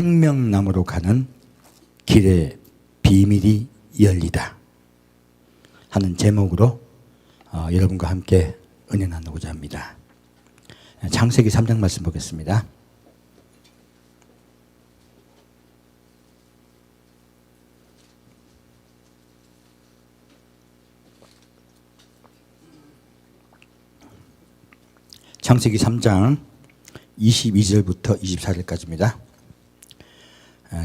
생명나무로 가는 길의 비밀이 열리다 하는 제목으로 여러분과 함께 은혜 나누고자 합니다. 창세기 3장 말씀 보겠습니다. 창세기 3장 22절부터 24절까지입니다.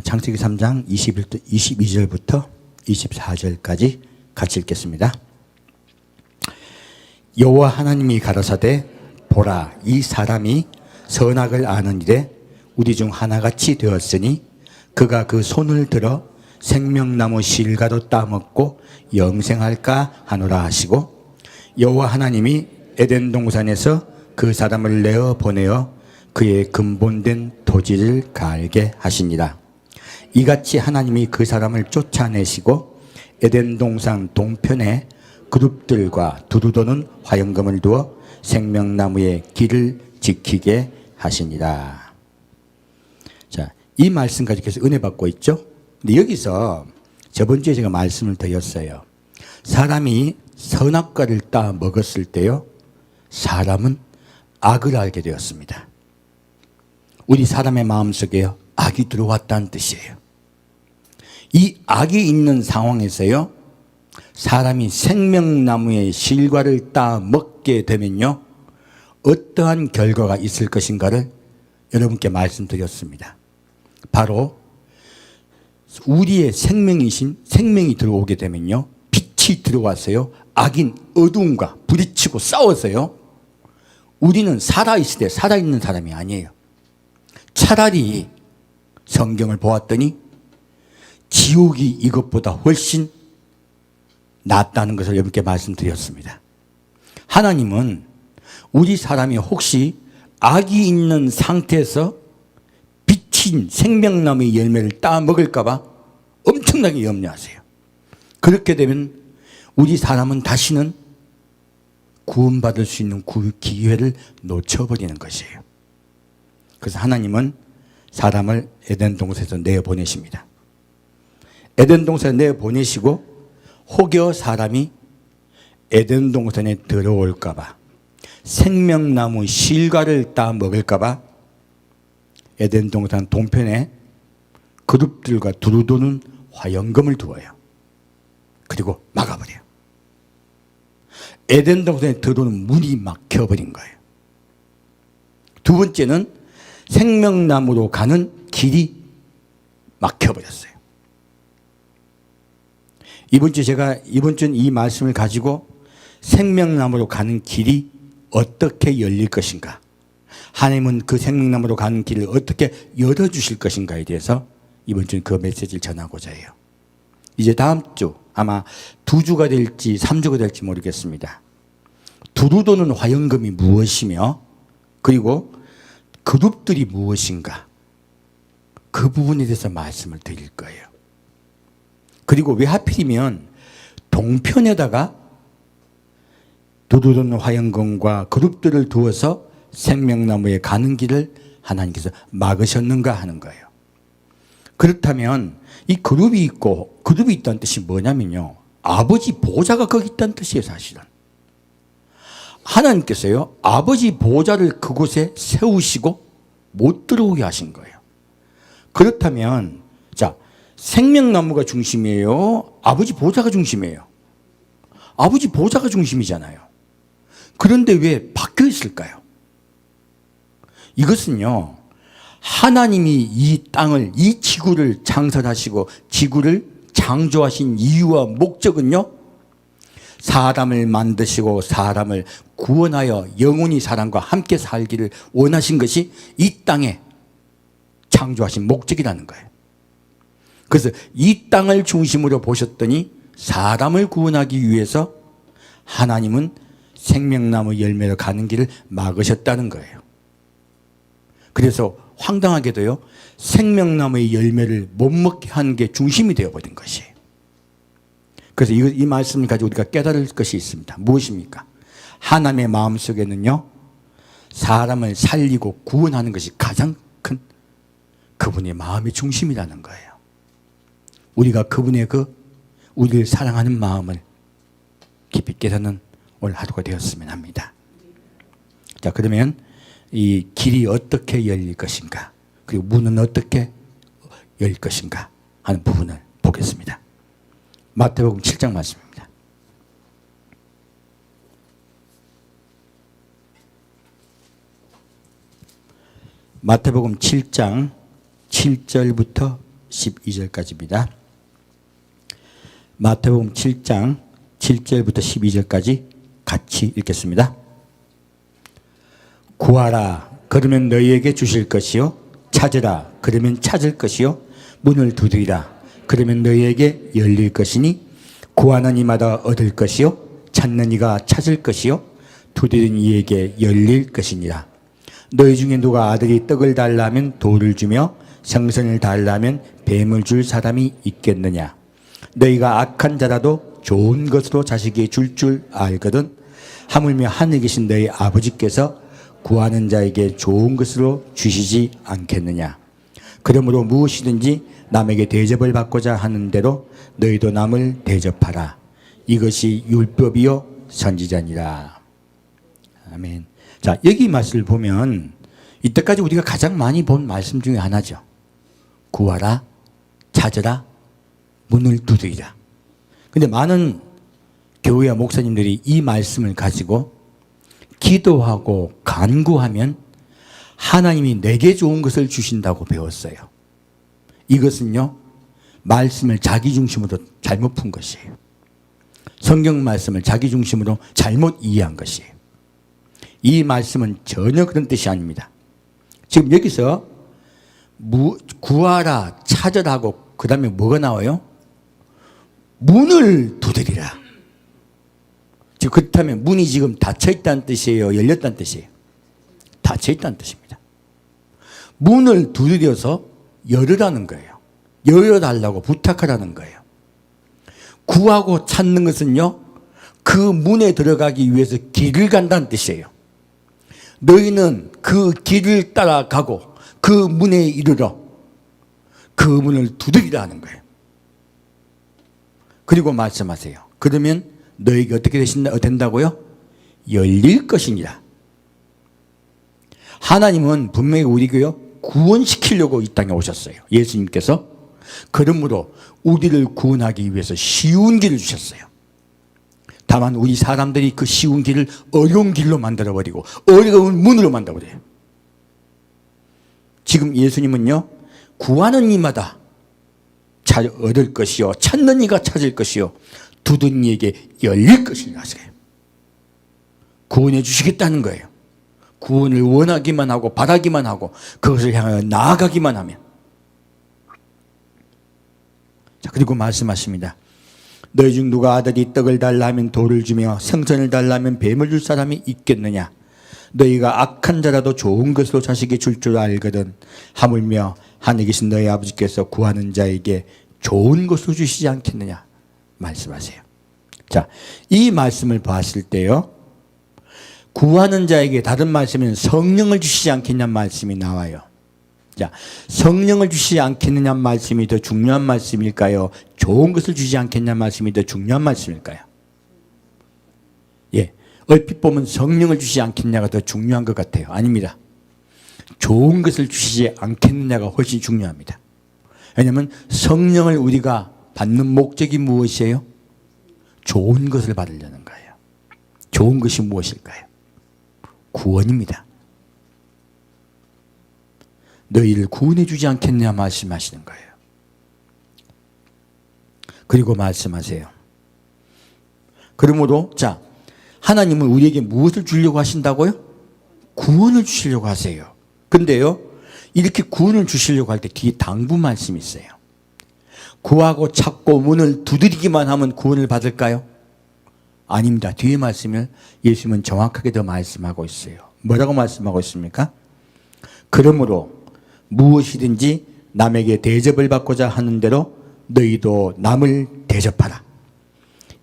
창세기 3장 22절부터 24절까지 같이 읽겠습니다. 여호와 하나님이 가라사대 보라, 이 사람이 선악을 아는 일에 우리 중 하나같이 되었으니 그가 그 손을 들어 생명나무 실과도 따먹고 영생할까 하노라 하시고, 여호와 하나님이 에덴 동산에서 그 사람을 내어 보내어 그의 근본된 토지를 갈게 하시니라. 이같이 하나님이 그 사람을 쫓아내시고 에덴 동산 동편에 그룹들과 두루도는 화영금을 두어 생명나무의 길을 지키게 하시니라. 자, 이 말씀까지 계속 은혜 받고 있죠. 근데 여기서 저번 주에 제가 말씀을 드렸어요. 사람이 선악과를 따 먹었을 때요, 사람은 악을 알게 되었습니다. 우리 사람의 마음속에요, 악이 들어왔다는 뜻이에요. 이 악이 있는 상황에서요, 사람이 생명나무의 실과를 따 먹게 되면요, 어떠한 결과가 있을 것인가를 여러분께 말씀드렸습니다. 바로 우리의 생명이신 생명이 들어오게 되면요, 빛이 들어와서요, 악인 어두움과 부딪히고 싸워서요, 우리는 살아있을 때 살아있는 사람이 아니에요. 차라리 성경을 보았더니 지옥이 이것보다 훨씬 낫다는 것을 여러분께 말씀드렸습니다. 하나님은 우리 사람이 혹시 악이 있는 상태에서 빛인 생명나무의 열매를 따먹을까 봐 엄청나게 염려하세요. 그렇게 되면 우리 사람은 다시는 구원받을 수 있는 기회를 놓쳐버리는 것이에요. 그래서 하나님은 사람을 에덴 동산에서 내어보내십니다. 에덴 동산에 내어보내시고 혹여 사람이 에덴 동산에 들어올까 봐, 생명나무 실과를 따 먹을까 봐 에덴 동산 동편에 그룹들과 두루도는 화영금을 두어요. 그리고 막아버려요. 에덴 동산에 들어오는 문이 막혀버린 거예요. 두 번째는 생명나무로 가는 길이 막혀버렸어요. 이번 주는 이 말씀을 가지고 생명나무로 가는 길이 어떻게 열릴 것인가, 하나님은 그 생명나무로 가는 길을 어떻게 열어주실 것인가에 대해서 이번 주는 그 메시지를 전하고자 해요. 이제 다음 주, 아마 2주가 될지 3주가 될지 모르겠습니다. 두루도는 화영금이 무엇이며, 그리고 그룹들이 무엇인가, 그 부분에 대해서 말씀을 드릴 거예요. 그리고 왜 하필이면 동편에다가 두루도는 화영금과 그룹들을 두어서 생명나무에 가는 길을 하나님께서 막으셨는가 하는 거예요. 그렇다면 이 그룹이 있고, 그룹이 있다는 뜻이 뭐냐면요, 아버지 보좌가 거기 있다는 뜻이에요. 사실은 하나님께서요, 아버지 보좌를 그곳에 세우시고 못 들어오게 하신 거예요. 그렇다면 자, 생명나무가 중심이에요, 아버지 보좌가 중심이에요? 아버지 보좌가 중심이잖아요. 그런데 왜 바뀌어 있을까요? 이것은요, 하나님이 이 땅을, 이 지구를 창설하시고 지구를 창조하신 이유와 목적은요, 사람을 만드시고 사람을 구원하여 영원히 사람과 함께 살기를 원하신 것이 이 땅에 창조하신 목적이라는 거예요. 그래서 이 땅을 중심으로 보셨더니 사람을 구원하기 위해서 하나님은 생명나무 열매로 가는 길을 막으셨다는 거예요. 그래서 황당하게도요, 생명나무의 열매를 못 먹게 하는 게 중심이 되어버린 것이에요. 그래서 이 말씀을 가지고 우리가 깨달을 것이 있습니다. 무엇입니까? 하나님의 마음속에는요, 사람을 살리고 구원하는 것이 가장 큰 그분의 마음의 중심이라는 거예요. 우리가 그분의 우리를 사랑하는 마음을 깊이 깨닫는 오늘 하루가 되었으면 합니다. 자, 그러면 이 길이 어떻게 열릴 것인가, 그리고 문은 어떻게 열릴 것인가 하는 부분을 보겠습니다. 마태복음 7장 말씀입니다. 마태복음 7장 7절부터 12절까지입니다. 마태복음 7장 7절부터 12절까지 같이 읽겠습니다. 구하라, 그러면 너희에게 주실 것이요. 찾으라, 그러면 찾을 것이요. 문을 두드리라, 그러면 너희에게 열릴 것이니 구하는 이마다 얻을 것이요. 찾는 이가 찾을 것이요. 두드리는 이에게 열릴 것이니라. 너희 중에 누가 아들이 떡을 달라면 돌을 주며 생선을 달라면 뱀을 줄 사람이 있겠느냐. 너희가 악한 자라도 좋은 것으로 자식에게 줄 알거든. 하물며 하늘에 계신 너희 아버지께서 구하는 자에게 좋은 것으로 주시지 않겠느냐. 그러므로 무엇이든지 남에게 대접을 받고자 하는 대로 너희도 남을 대접하라. 이것이 율법이요 선지자니라. 아멘. 자, 여기 말씀을 보면 이때까지 우리가 가장 많이 본 말씀 중에 하나죠. 구하라, 찾으라, 문을 두드리라. 근데 많은 교회와 목사님들이 이 말씀을 가지고 기도하고 간구하면 하나님이 내게 좋은 것을 주신다고 배웠어요. 이것은요, 말씀을 자기 중심으로 잘못 푼 것이에요. 성경 말씀을 자기 중심으로 잘못 이해한 것이에요. 이 말씀은 전혀 그런 뜻이 아닙니다. 지금 여기서 구하라, 찾으라 하고 그 다음에 뭐가 나와요? 문을 두드리라. 지금 그렇다면 문이 지금 닫혀있다는 뜻이에요? 열렸다는 뜻이에요? 닫혀있다는 뜻입니다. 문을 두드려서 열으라는 거예요. 열어달라고 부탁하라는 거예요. 구하고 찾는 것은요, 그 문에 들어가기 위해서 길을 간다는 뜻이에요. 너희는 그 길을 따라가고 그 문에 이르러 그 문을 두드리라는 거예요. 그리고 말씀하세요. 그러면 너희에게 어떻게 된다고요? 열릴 것이니라. 하나님은 분명히 우리가요, 구원시키려고 이 땅에 오셨어요. 예수님께서. 그러므로 우리를 구원하기 위해서 쉬운 길을 주셨어요. 다만 우리 사람들이 그 쉬운 길을 어려운 길로 만들어버리고 어려운 문으로 만들어버려요. 지금 예수님은요, 구하는 이마다 얻을 것이요, 찾는 이가 찾을 것이요, 두드리는 이에게 열릴 것이라 하세요. 구원해 주시겠다는 거예요. 구원을 원하기만 하고 바라기만 하고 그것을 향하여 나아가기만 하면. 자, 그리고 말씀하십니다. 너희 중 누가 아들이 떡을 달라 하면 돌을 주며 생선을 달라 하면 뱀을 줄 사람이 있겠느냐. 너희가 악한 자라도 좋은 것으로 자식이 줄 알거든. 하물며 하늘에 계신 너희 아버지께서 구하는 자에게 좋은 것으로 주시지 않겠느냐 말씀하세요. 자, 이 말씀을 봤을 때요, 구하는 자에게, 다른 말씀은 성령을 주시지 않겠냐 말씀이 나와요. 자, 성령을 주시지 않겠느냐 말씀이 더 중요한 말씀일까요? 좋은 것을 주지 않겠냐 말씀이 더 중요한 말씀일까요? 예, 얼핏 보면 성령을 주시지 않겠냐가 더 중요한 것 같아요. 아닙니다. 좋은 것을 주시지 않겠느냐가 훨씬 중요합니다. 왜냐하면 성령을 우리가 받는 목적이 무엇이에요? 좋은 것을 받으려는 거예요. 좋은 것이 무엇일까요? 구원입니다. 너희를 구원해 주지 않겠냐 말씀하시는 거예요. 그리고 말씀하세요. 그러므로 자, 하나님은 우리에게 무엇을 주려고 하신다고요? 구원을 주시려고 하세요. 근데요, 이렇게 구원을 주시려고 할 때 뒤에 당부 말씀이 있어요. 구하고 찾고 문을 두드리기만 하면 구원을 받을까요? 아닙니다. 뒤에 말씀을 예수님은 정확하게 더 말씀하고 있어요. 뭐라고 말씀하고 있습니까? 그러므로 무엇이든지 남에게 대접을 받고자 하는 대로 너희도 남을 대접하라.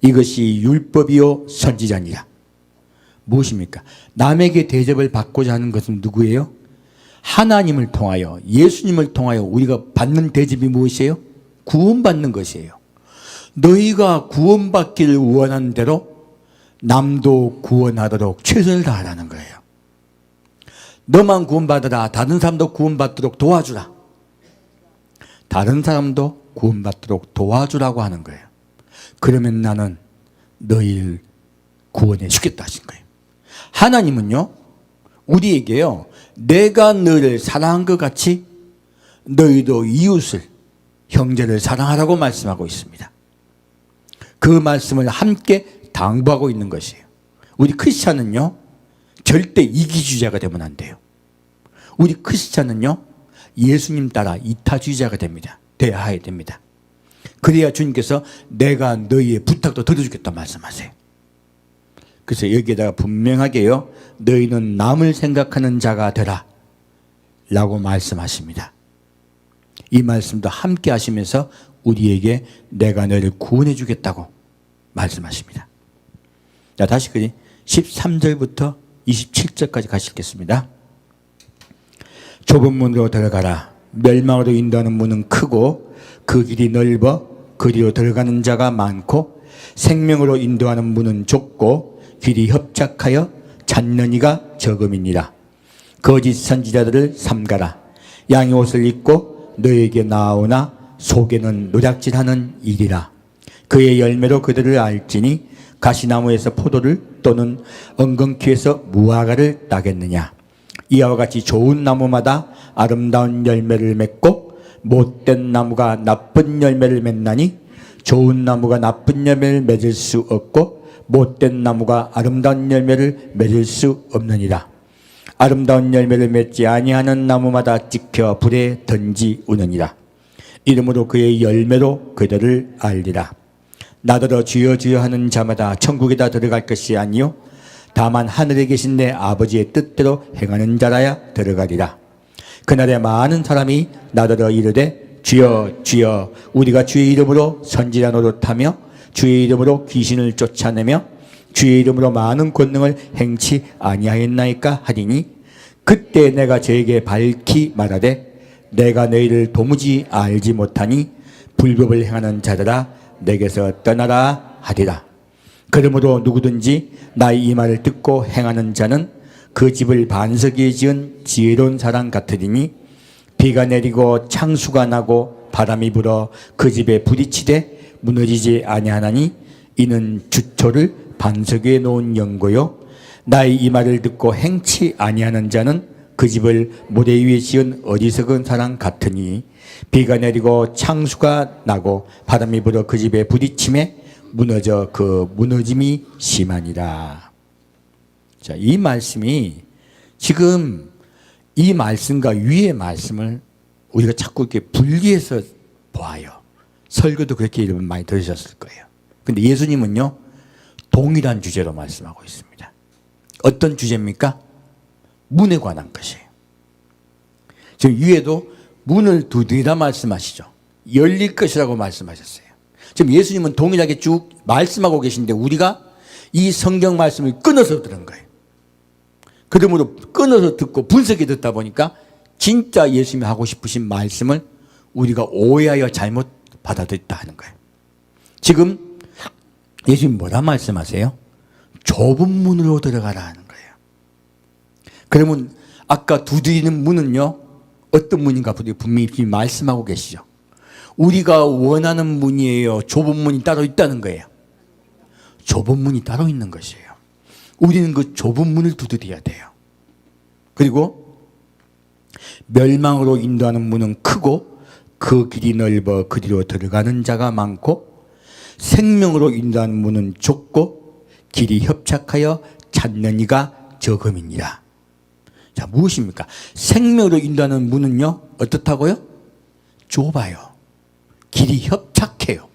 이것이 율법이요 선지자니라. 무엇입니까? 남에게 대접을 받고자 하는 것은 누구예요? 하나님을 통하여, 예수님을 통하여 우리가 받는 대접이 무엇이에요? 구원받는 것이에요. 너희가 구원받기를 원하는 대로 남도 구원하도록 최선을 다하라는 거예요. 너만 구원받으라. 다른 사람도 구원받도록 도와주라. 다른 사람도 구원받도록 도와주라고 하는 거예요. 그러면 나는 너희를 구원해 주겠다 하신 거예요. 하나님은요, 우리에게요, 내가 너를 사랑한 것 같이 너희도 이웃을, 형제를 사랑하라고 말씀하고 있습니다. 그 말씀을 함께 당부하고 있는 것이에요. 우리 크리스찬은요, 절대 이기주의자가 되면 안 돼요. 우리 크리스찬은요, 예수님 따라 이타주의자가 되어야 됩니다. 그래야 주님께서 내가 너희의 부탁도 들어주겠다 말씀하세요. 그래서 여기에다가 분명하게요, 너희는 남을 생각하는 자가 되라 라고 말씀하십니다. 이 말씀도 함께 하시면서 우리에게 내가 너희를 구원해 주겠다고 말씀하십니다. 자, 다시 13절부터 27절까지 가시겠습니다. 좁은 문으로 들어가라. 멸망으로 인도하는 문은 크고 그 길이 넓어 그리로 들어가는 자가 많고 생명으로 인도하는 문은 좁고 길이 협착하여 찾는 이가 적음이니라. 거짓 선지자들을 삼가라. 양의 옷을 입고 너에게 나오나 속에는 노략질하는 일이라. 그의 열매로 그들을 알지니 가시나무에서 포도를 또는 엉겅퀴에서 무화과를 따겠느냐. 이와 같이 좋은 나무마다 아름다운 열매를 맺고 못된 나무가 나쁜 열매를 맺나니 좋은 나무가 나쁜 열매를 맺을 수 없고 못된 나무가 아름다운 열매를 맺을 수 없느니라. 아름다운 열매를 맺지 아니하는 나무마다 찍혀 불에 던지우느니라. 이름으로 그의 열매로 그들을 알리라. 나더러 주여 주여 하는 자마다 천국에다 들어갈 것이 아니요 다만 하늘에 계신 내 아버지의 뜻대로 행하는 자라야 들어가리라. 그날에 많은 사람이 나더러 이르되 주여 주여 우리가 주의 이름으로 선지자 노릇하며 주의 이름으로 귀신을 쫓아내며 주의 이름으로 많은 권능을 행치 아니하였나이까 하리니 그때 내가 저에게 밝히 말하되 내가 너희를 도무지 알지 못하니 불법을 행하는 자들아 내게서 떠나라 하리라. 그러므로 누구든지 나의 이 말을 듣고 행하는 자는 그 집을 반석 위에 지은 지혜로운 사람 같으리니 비가 내리고 창수가 나고 바람이 불어 그 집에 부딪히되 무너지지 아니하나니 이는 주초를 반석 위에 놓은 연고요 나의 이 말을 듣고 행치 아니하는 자는 그 집을 모래 위에 지은 어리석은 사람 같으니 비가 내리고 창수가 나고 바람이 불어 그 집에 부딪힘에 무너져 그 무너짐이 심하니라. 자, 이 말씀이 지금 이 말씀과 위의 말씀을 우리가 자꾸 이렇게 분리해서 보아요. 설교도 그렇게 이름 많이 들으셨을 거예요. 근데 예수님은요, 동일한 주제로 말씀하고 있습니다. 어떤 주제입니까? 문에 관한 것이에요. 지금 위에도 문을 두드리라 말씀하시죠. 열릴 것이라고 말씀하셨어요. 지금 예수님은 동일하게 쭉 말씀하고 계신데 우리가 이 성경 말씀을 끊어서 들은 거예요. 그러므로 끊어서 듣고 분석해 듣다 보니까 진짜 예수님이 하고 싶으신 말씀을 우리가 오해하여 잘못 받아들였다 하는 거예요. 지금 예수님 뭐라 말씀하세요? 좁은 문으로 들어가라 하는 거예요. 그러면 아까 두드리는 문은요, 어떤 문인가 분명히 말씀하고 계시죠. 우리가 원하는 문이에요? 좁은 문이 따로 있다는 거예요? 좁은 문이 따로 있는 것이에요. 우리는 그 좁은 문을 두드려야 돼요. 그리고 멸망으로 인도하는 문은 크고 그 길이 넓어 그리로 들어가는 자가 많고 생명으로 인도하는 문은 좁고 길이 협착하여 찾는 이가 적음이니라. 자, 무엇입니까? 생명으로 인도하는 문은요, 어떻다고요? 좁아요. 길이 협착해요.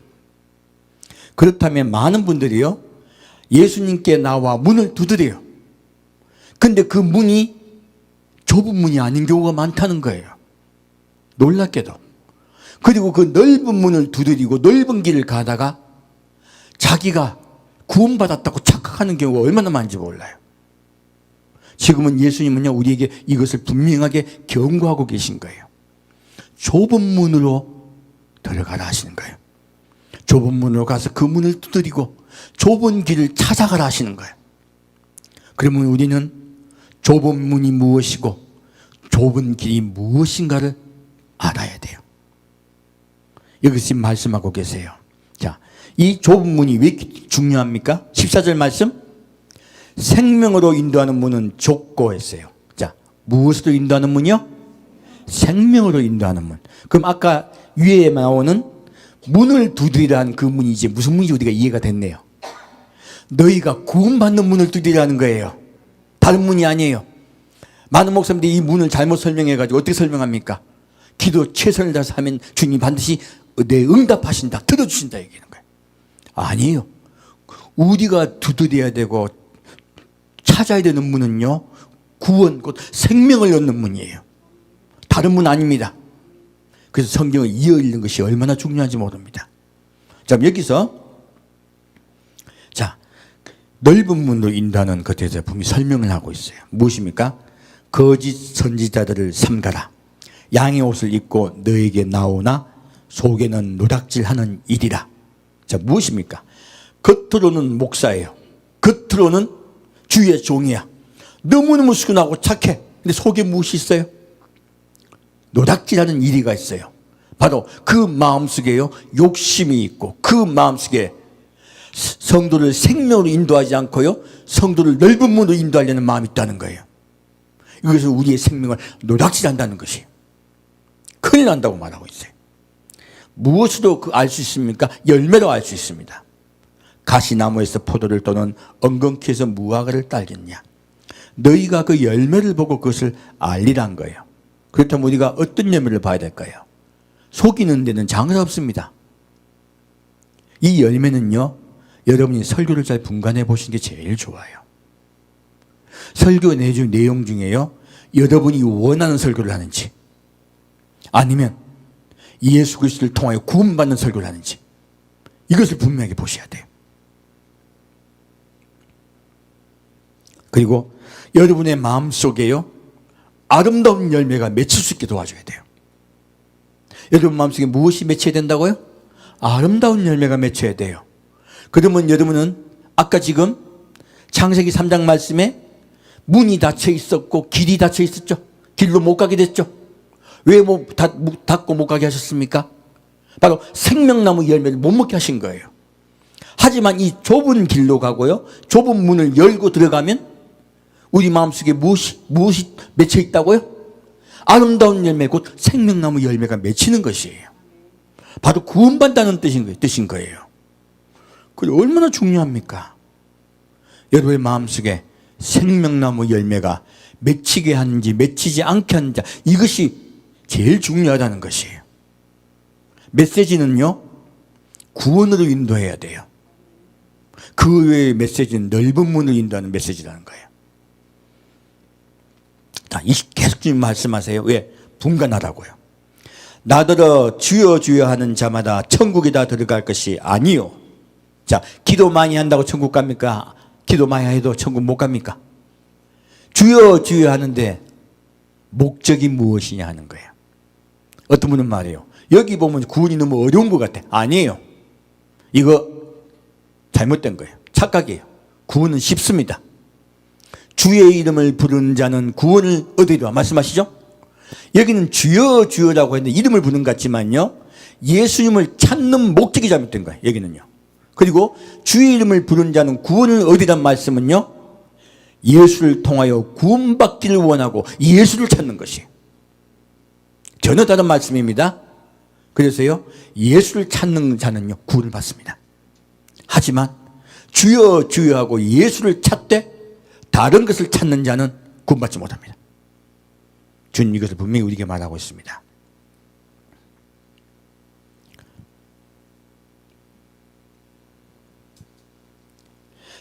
그렇다면 많은 분들이요, 예수님께 나와 문을 두드려요. 근데 그 문이 좁은 문이 아닌 경우가 많다는 거예요. 놀랍게도. 그리고 그 넓은 문을 두드리고 넓은 길을 가다가 자기가 구원받았다고 착각하는 경우가 얼마나 많은지 몰라요. 지금은 예수님은요, 우리에게 이것을 분명하게 경고하고 계신 거예요. 좁은 문으로 들어가라 하시는 거예요. 좁은 문으로 가서 그 문을 두드리고 좁은 길을 찾아가라 하시는 거예요. 그러면 우리는 좁은 문이 무엇이고 좁은 길이 무엇인가를 알아야 돼요. 여기서 지금 말씀하고 계세요. 자, 이 좁은 문이 왜 중요합니까? 14절 말씀. 생명으로 인도하는 문은 좁고 했어요. 자, 무엇으로 인도하는 문이요? 생명으로 인도하는 문. 그럼 아까 위에 나오는 문을 두드리라는 그 문이 이제 무슨 문인지 우리가 이해가 됐네요. 너희가 구원받는 문을 두드리라는 거예요. 다른 문이 아니에요. 많은 목사님들이 이 문을 잘못 설명해가지고 어떻게 설명합니까? 기도 최선을 다해서 하면 주님 반드시 내 응답하신다, 들어주신다 얘기하는 거예요. 아니에요. 우리가 두드려야 되고 찾아야 되는 문은요, 구원, 곧 생명을 얻는 문이에요. 다른 문 아닙니다. 그래서 성경을 이어 읽는 것이 얼마나 중요한지 모릅니다. 자, 여기서 자, 넓은 문으로 인도하는 것에 대해서 분명히 설명을 하고 있어요. 무엇입니까? 거짓 선지자들을 삼가라. 양의 옷을 입고 너에게 나오나 속에는 노닥질하는 일이라. 자, 무엇입니까? 겉으로는 목사예요. 겉으로는 주의 종이야. 너무너무 순하고 착해. 근데 속에 무엇이 있어요? 노닥질하는 이리가 있어요. 바로 그 마음속에요, 욕심이 있고 그 마음속에 성도를 생명으로 인도하지 않고요, 성도를 넓은 문으로 인도하려는 마음이 있다는 거예요. 이것은 우리의 생명을 노닥질한다는 것이 큰일 난다고 말하고 있어요. 무엇으로 알 수 있습니까? 열매로 알 수 있습니다. 가시나무에서 포도를 또는 엉겅퀴에서 무화과를 따겠냐. 너희가 그 열매를 보고 그것을 알리란 거예요. 그렇다면 우리가 어떤 열매를 봐야 될까요? 속이는 데는 장사 없습니다. 이 열매는요, 여러분이 설교를 잘 분간해 보시는 게 제일 좋아요. 설교 내용 중에요, 여러분이 원하는 설교를 하는지 아니면 예수 그리스도를 통하여 구원받는 설교를 하는지 이것을 분명하게 보셔야 돼요. 그리고 여러분의 마음속에요, 아름다운 열매가 맺힐 수 있게 도와줘야 돼요. 여러분 마음속에 무엇이 맺혀야 된다고요? 아름다운 열매가 맺혀야 돼요. 그러면 여러분은 아까 지금 창세기 3장 말씀에 문이 닫혀 있었고 길이 닫혀 있었죠. 길로 못 가게 됐죠. 왜 닫고 못 가게 하셨습니까? 바로 생명나무 열매를 못 먹게 하신 거예요. 하지만 이 좁은 길로 가고요, 좁은 문을 열고 들어가면 우리 마음속에 무엇이 맺혀 있다고요? 아름다운 열매, 곧 생명나무 열매가 맺히는 것이에요. 바로 구원받다는 뜻인 거예요. 그게 얼마나 중요합니까? 여러분의 마음속에 생명나무 열매가 맺히게 하는지 맺히지 않게 하는지, 이것이 제일 중요하다는 것이에요. 메시지는요, 구원으로 인도해야 돼요. 그 외의 메시지는 넓은 문을 인도하는 메시지라는 거예요. 자, 계속 주님 말씀하세요. 왜? 분간하라고요. 나더러 주여 주여 하는 자마다 천국에 다 들어갈 것이 아니요. 자, 기도 많이 한다고 천국 갑니까? 기도 많이 해도 천국 못 갑니까? 주여 주여 하는데 목적이 무엇이냐 하는 거예요. 어떤 분은 말해요, 여기 보면 구원이 너무 어려운 것 같아. 아니에요. 이거 잘못된 거예요. 착각이에요. 구원은 쉽습니다. 주의 이름을 부르는 자는 구원을 얻으리라 말씀하시죠? 여기는 주여 주여라고 했는데 이름을 부르는 것 같지만요, 예수님을 찾는 목적이 잘못된 거예요. 여기는요. 그리고 주의 이름을 부르는 자는 구원을 얻으리란 말씀은요, 예수를 통하여 구원받기를 원하고 예수를 찾는 것이 전혀 다른 말씀입니다. 그래서요, 예수를 찾는 자는요, 구원을 받습니다. 하지만 주여 주여 하고 예수를 찾되 다른 것을 찾는 자는 구원받지 못합니다. 주님 이것을 분명히 우리에게 말하고 있습니다.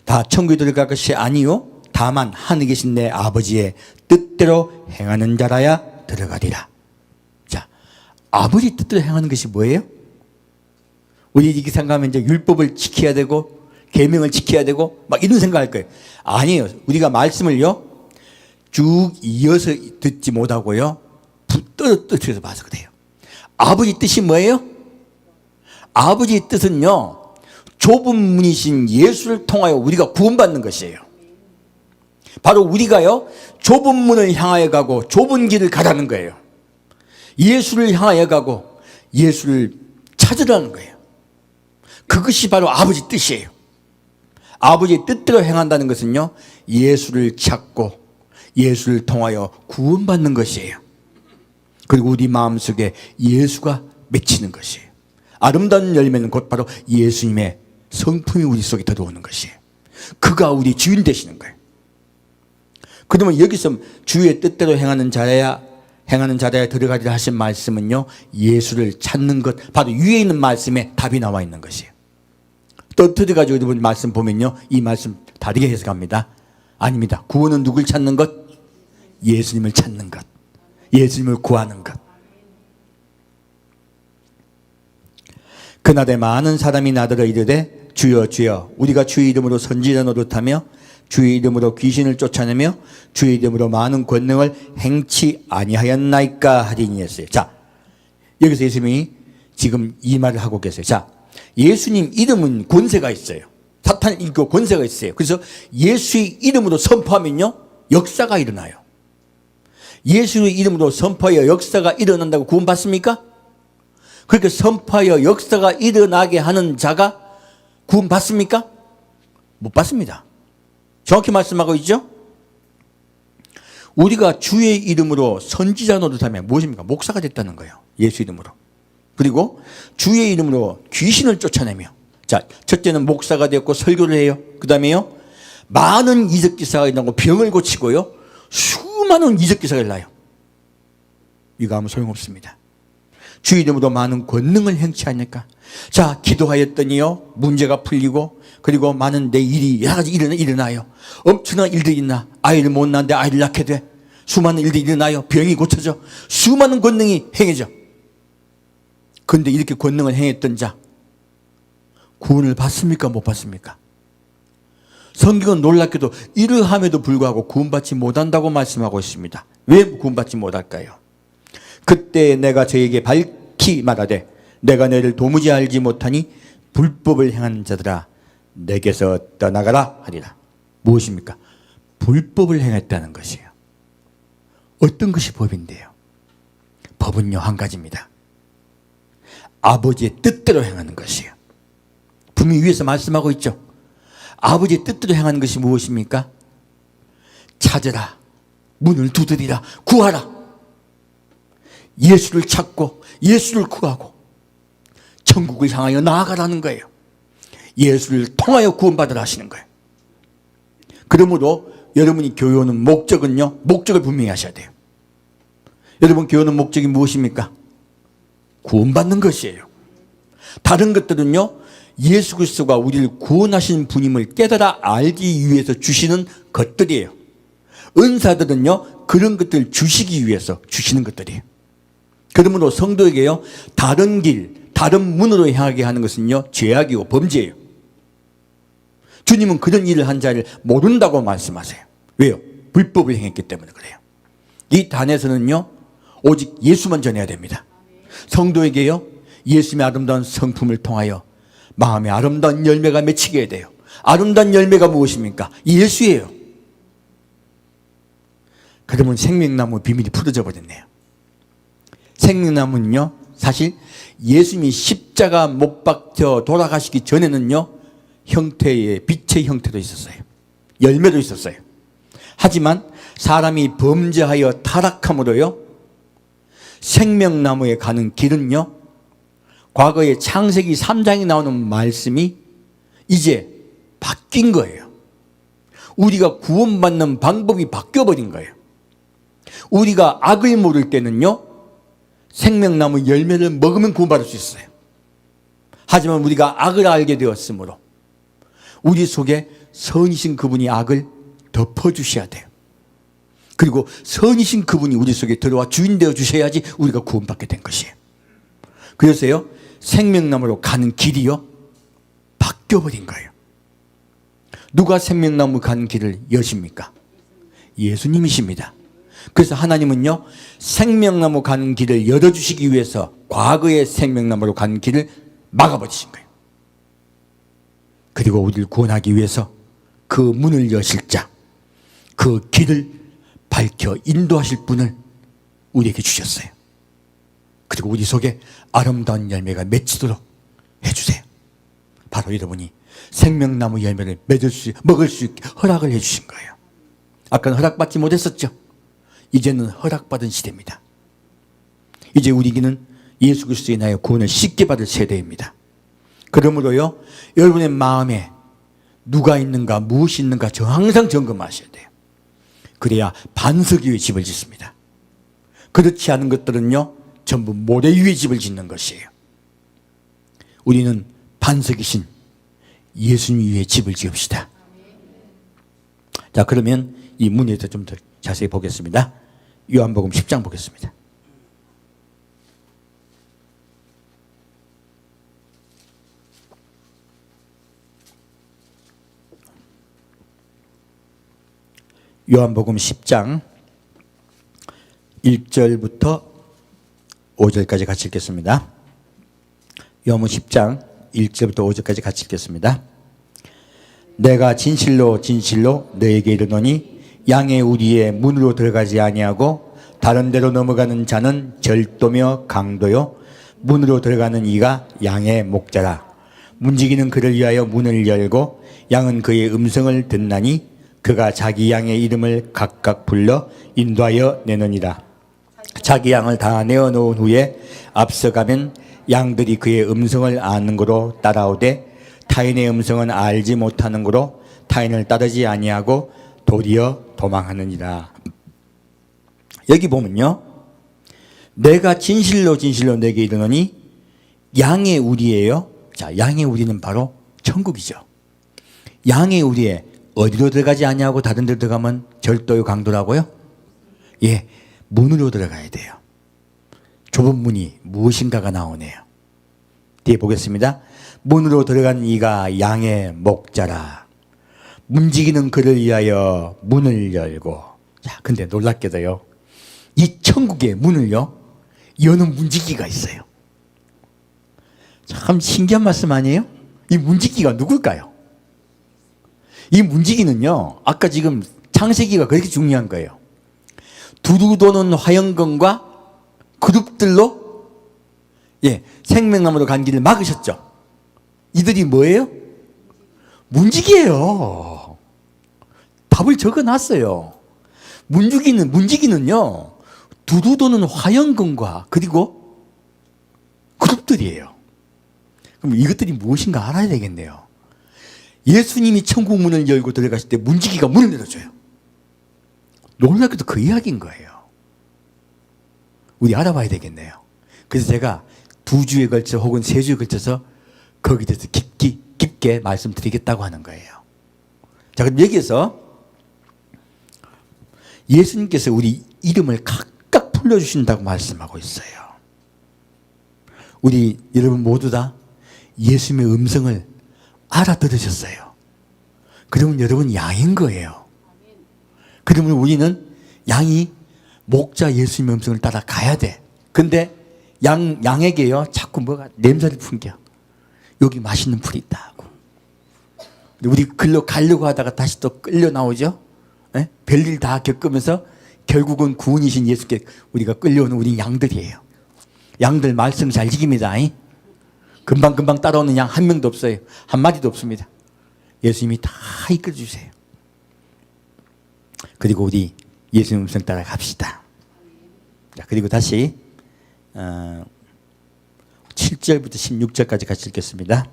다 천국에 들어갈 것이 아니요, 다만 하늘에 계신 내 아버지의 뜻대로 행하는 자라야 들어가리라. 자, 아버지 뜻대로 행하는 것이 뭐예요? 우리 이렇게 생각하면 이제 율법을 지켜야 되고 계명을 지켜야 되고 막 이런 생각할 거예요. 아니에요. 우리가 말씀을요, 쭉 이어서 듣지 못하고요, 떨어뜨려서 봐서 그래요. 아버지 뜻이 뭐예요? 아버지의 뜻은요, 좁은 문이신 예수를 통하여 우리가 구원받는 것이에요. 바로 우리가요, 좁은 문을 향하여 가고 좁은 길을 가라는 거예요. 예수를 향하여 가고 예수를 찾으라는 거예요. 그것이 바로 아버지 뜻이에요. 아버지의 뜻대로 행한다는 것은요, 예수를 찾고 예수를 통하여 구원받는 것이에요. 그리고 우리 마음속에 예수가 맺히는 것이에요. 아름다운 열매는 곧 바로 예수님의 성품이 우리 속에 들어오는 것이에요. 그가 우리 주인 되시는 거예요. 그러면 여기서 주의 뜻대로 행하는 자라야 들어가리라 하신 말씀은요, 예수를 찾는 것, 바로 위에 있는 말씀에 답이 나와 있는 것이에요. 떨어뜨려가지고 여러분 말씀 보면요, 이 말씀 다르게 해석합니다. 아닙니다. 구원은 누굴 찾는 것? 예수님을 찾는 것, 예수님을 구하는 것. 그날에 많은 사람이 나더러 이르되 주여 주여 우리가 주의 이름으로 선지자 노릇하며 주의 이름으로 귀신을 쫓아내며 주의 이름으로 많은 권능을 행치 아니하였나이까 하리니 했어요. 자, 여기서 예수님이 지금 이 말을 하고 계세요. 자, 예수님 이름은 권세가 있어요. 사탄 이고 권세가 있어요. 그래서 예수의 이름으로 선포하면요, 역사가 일어나요. 예수의 이름으로 선포하여 역사가 일어난다고 구원받습니까? 그렇게 선포하여 역사가 일어나게 하는 자가 구원받습니까? 못 받습니다. 정확히 말씀하고 있죠? 우리가 주의 이름으로 선지자 노릇하면 무엇입니까? 목사가 됐다는 거예요. 예수 이름으로. 그리고 주의 이름으로 귀신을 쫓아내며, 자, 첫째는 목사가 되었고 설교를 해요. 그 다음에요, 많은 이적 기사가 일어나고 병을 고치고요, 수많은 이적 기사가 일어나요. 이거 아무 소용없습니다. 주의 이름으로 많은 권능을 행치 않을까. 자, 기도하였더니요, 문제가 풀리고, 그리고 많은 내 일이 여러 가지 일어나요. 엄청난 일들이 있나. 아이를 못 낳는데 아이를 낳게 돼. 수많은 일들이 일어나요. 병이 고쳐져. 수많은 권능이 행해져. 그런데 이렇게 권능을 행했던 자, 구원을 받습니까? 못 받습니까? 성경은 놀랍게도 이러함에도 불구하고 구원받지 못한다고 말씀하고 있습니다. 왜 구원받지 못할까요? 그때 내가 저에게 밝히 말하되 내가 너를 도무지 알지 못하니 불법을 행하는 자들아 내게서 떠나가라 하리라. 무엇입니까? 불법을 행했다는 것이에요. 어떤 것이 법인데요? 법은요, 한 가지입니다. 아버지의 뜻대로 행하는 것이에요. 분명히 위에서 말씀하고 있죠. 아버지의 뜻대로 행하는 것이 무엇입니까? 찾으라, 문을 두드리라, 구하라. 예수를 찾고 예수를 구하고 천국을 향하여 나아가라는 거예요. 예수를 통하여 구원받으라 하시는 거예요. 그러므로 여러분이 교회 오는 목적은요, 목적을 분명히 하셔야 돼요. 여러분 교회 오는 목적이 무엇입니까? 구원받는 것이에요. 다른 것들은요, 예수 그리스도가 우리를 구원하신 분임을 깨달아 알기 위해서 주시는 것들이에요. 은사들은요, 그런 것들을 주시기 위해서 주시는 것들이에요. 그러므로 성도에게요, 다른 길, 다른 문으로 향하게 하는 것은요, 죄악이고 범죄예요. 주님은 그런 일을 한 자를 모른다고 말씀하세요. 왜요? 불법을 행했기 때문에 그래요. 이 단에서는요, 오직 예수만 전해야 됩니다. 성도에게요, 예수님의 아름다운 성품을 통하여 마음에 아름다운 열매가 맺히게 해야 돼요. 아름다운 열매가 무엇입니까? 예수예요. 그러면 생명나무 비밀이 풀어져 버렸네요. 생명나무는요, 사실 예수님이 십자가 못 박혀 돌아가시기 전에는요, 형태의 빛의 형태도 있었어요. 열매도 있었어요. 하지만 사람이 범죄하여 타락함으로요, 생명나무에 가는 길은요, 과거에 창세기 3장에 나오는 말씀이 이제 바뀐 거예요. 우리가 구원받는 방법이 바뀌어버린 거예요. 우리가 악을 모를 때는요, 생명나무 열매를 먹으면 구원받을 수 있어요. 하지만 우리가 악을 알게 되었으므로 우리 속에 선이신 그분이 악을 덮어주셔야 돼요. 그리고 선이신 그분이 우리 속에 들어와 주인 되어 주셔야지 우리가 구원받게 된 것이에요. 그래서요, 생명나무로 가는 길이요, 바뀌어버린 거예요. 누가 생명나무 가는 길을 여십니까? 예수님이십니다. 그래서 하나님은요, 생명나무 가는 길을 열어주시기 위해서 과거의 생명나무로 가는 길을 막아버리신 거예요. 그리고 우리를 구원하기 위해서 그 문을 여실 자, 그 길을 밝혀 인도하실 분을 우리에게 주셨어요. 그리고 우리 속에 아름다운 열매가 맺히도록 해주세요. 바로 여러분이 생명나무 열매를 먹을 수 있게 허락을 해주신 거예요. 아까는 허락받지 못했었죠. 이제는 허락받은 시대입니다. 이제 우리에게는 예수 그리스도의 나의 구원을 쉽게 받을 세대입니다. 그러므로요, 여러분의 마음에 누가 있는가, 무엇이 있는가 항상 점검하셔야 돼요. 그래야 반석 위에 집을 짓습니다. 그렇지 않은 것들은요, 전부 모래 위에 집을 짓는 것이에요. 우리는 반석이신 예수님 위에 집을 지읍시다. 자, 그러면 이 문에 대해서 좀 더 자세히 보겠습니다. 요한복음 10장 보겠습니다. 요한복음 10장 1절부터 5절까지 같이 읽겠습니다. 요한복음 10장 1절부터 5절까지 같이 읽겠습니다. 내가 진실로 진실로 너에게 이르노니 양의 우리의 문으로 들어가지 아니하고 다른 데로 넘어가는 자는 절도며 강도요 문으로 들어가는 이가 양의 목자라. 문지기는 그를 위하여 문을 열고 양은 그의 음성을 듣나니 그가 자기 양의 이름을 각각 불러 인도하여 내느니라. 자기 양을 다 내어놓은 후에 앞서가면 양들이 그의 음성을 아는 거로 따라오되 타인의 음성은 알지 못하는 거로 타인을 따르지 아니하고 도리어 도망하느니라. 여기 보면요, 내가 진실로 진실로 내게 이르노니 양의 우리예요. 자, 양의 우리는 바로 천국이죠. 양의 우리에 어디로 들어가지 아니하고 다른 데 들어가면 절도요 강도라고요? 예, 문으로 들어가야 돼요. 좁은 문이 무엇인가가 나오네요. 뒤에 보겠습니다. 문으로 들어간 이가 양의 목자라. 문지기는 그를 위하여 문을 열고. 자, 근데 놀랍게도요, 이 천국의 문을요 여는 문지기가 있어요. 참 신기한 말씀 아니에요? 이 문지기가 누굴까요? 이 문지기는요, 아까 지금 창세기가 그렇게 중요한 거예요. 두루 도는 화영검과 그룹들로 생명나무로 간 길을 막으셨죠. 이들이 뭐예요? 문지기예요. 답을 적어놨어요. 문지기는요 두루 도는 화영검과 그리고 그룹들이에요. 그럼 이것들이 무엇인가 알아야 되겠네요. 예수님이 천국 문을 열고 들어가실 때 문지기가 문을 열어줘요. 놀랍게도 그 이야기인 거예요. 우리 알아봐야 되겠네요. 그래서 제가 2주에 걸쳐 혹은 3주에 걸쳐서 거기에 대해서 깊게 말씀드리겠다고 하는 거예요. 자, 그럼 여기에서 예수님께서 우리 이름을 각각 불러주신다고 말씀하고 있어요. 우리 여러분 모두 다 예수님의 음성을 알아들으셨어요. 그러면 여러분 양인 거예요. 그러면 우리는 양이 목자 예수님의 음성을 따라 가야 돼. 근데 양에게요 자꾸 뭐가 냄새를 풍겨. 여기 맛있는 풀이 있다고. 우리 글로 가려고 하다가 다시 또 끌려 나오죠. 별일 다 겪으면서 결국은 구원이신 예수께 우리가 끌려오는 우리 양들이에요. 양들 말씀 잘 지킵니다. 금방금방 따라오는 양 한 명도 없어요. 한 마리도 없습니다. 예수님이 다 이끌어 주세요. 그리고 우리 예수님 음성 따라 갑시다. 자, 그리고 다시 7절부터 16절까지 같이 읽겠습니다.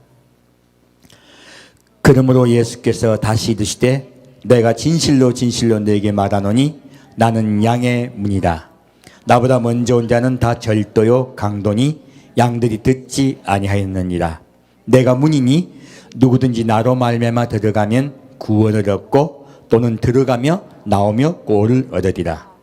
그러므로 예수께서 다시 이르시되 내가 진실로 진실로 너에게 말하노니 나는 양의 문이라. 나보다 먼저 온 자는 다 절도요 강도니 양들이 듣지 아니하였느니라. 내가 문이니 누구든지 나로 말미암아 들어가면 구원을 얻고 또는 들어가며 나오며 꼴을 얻으리라.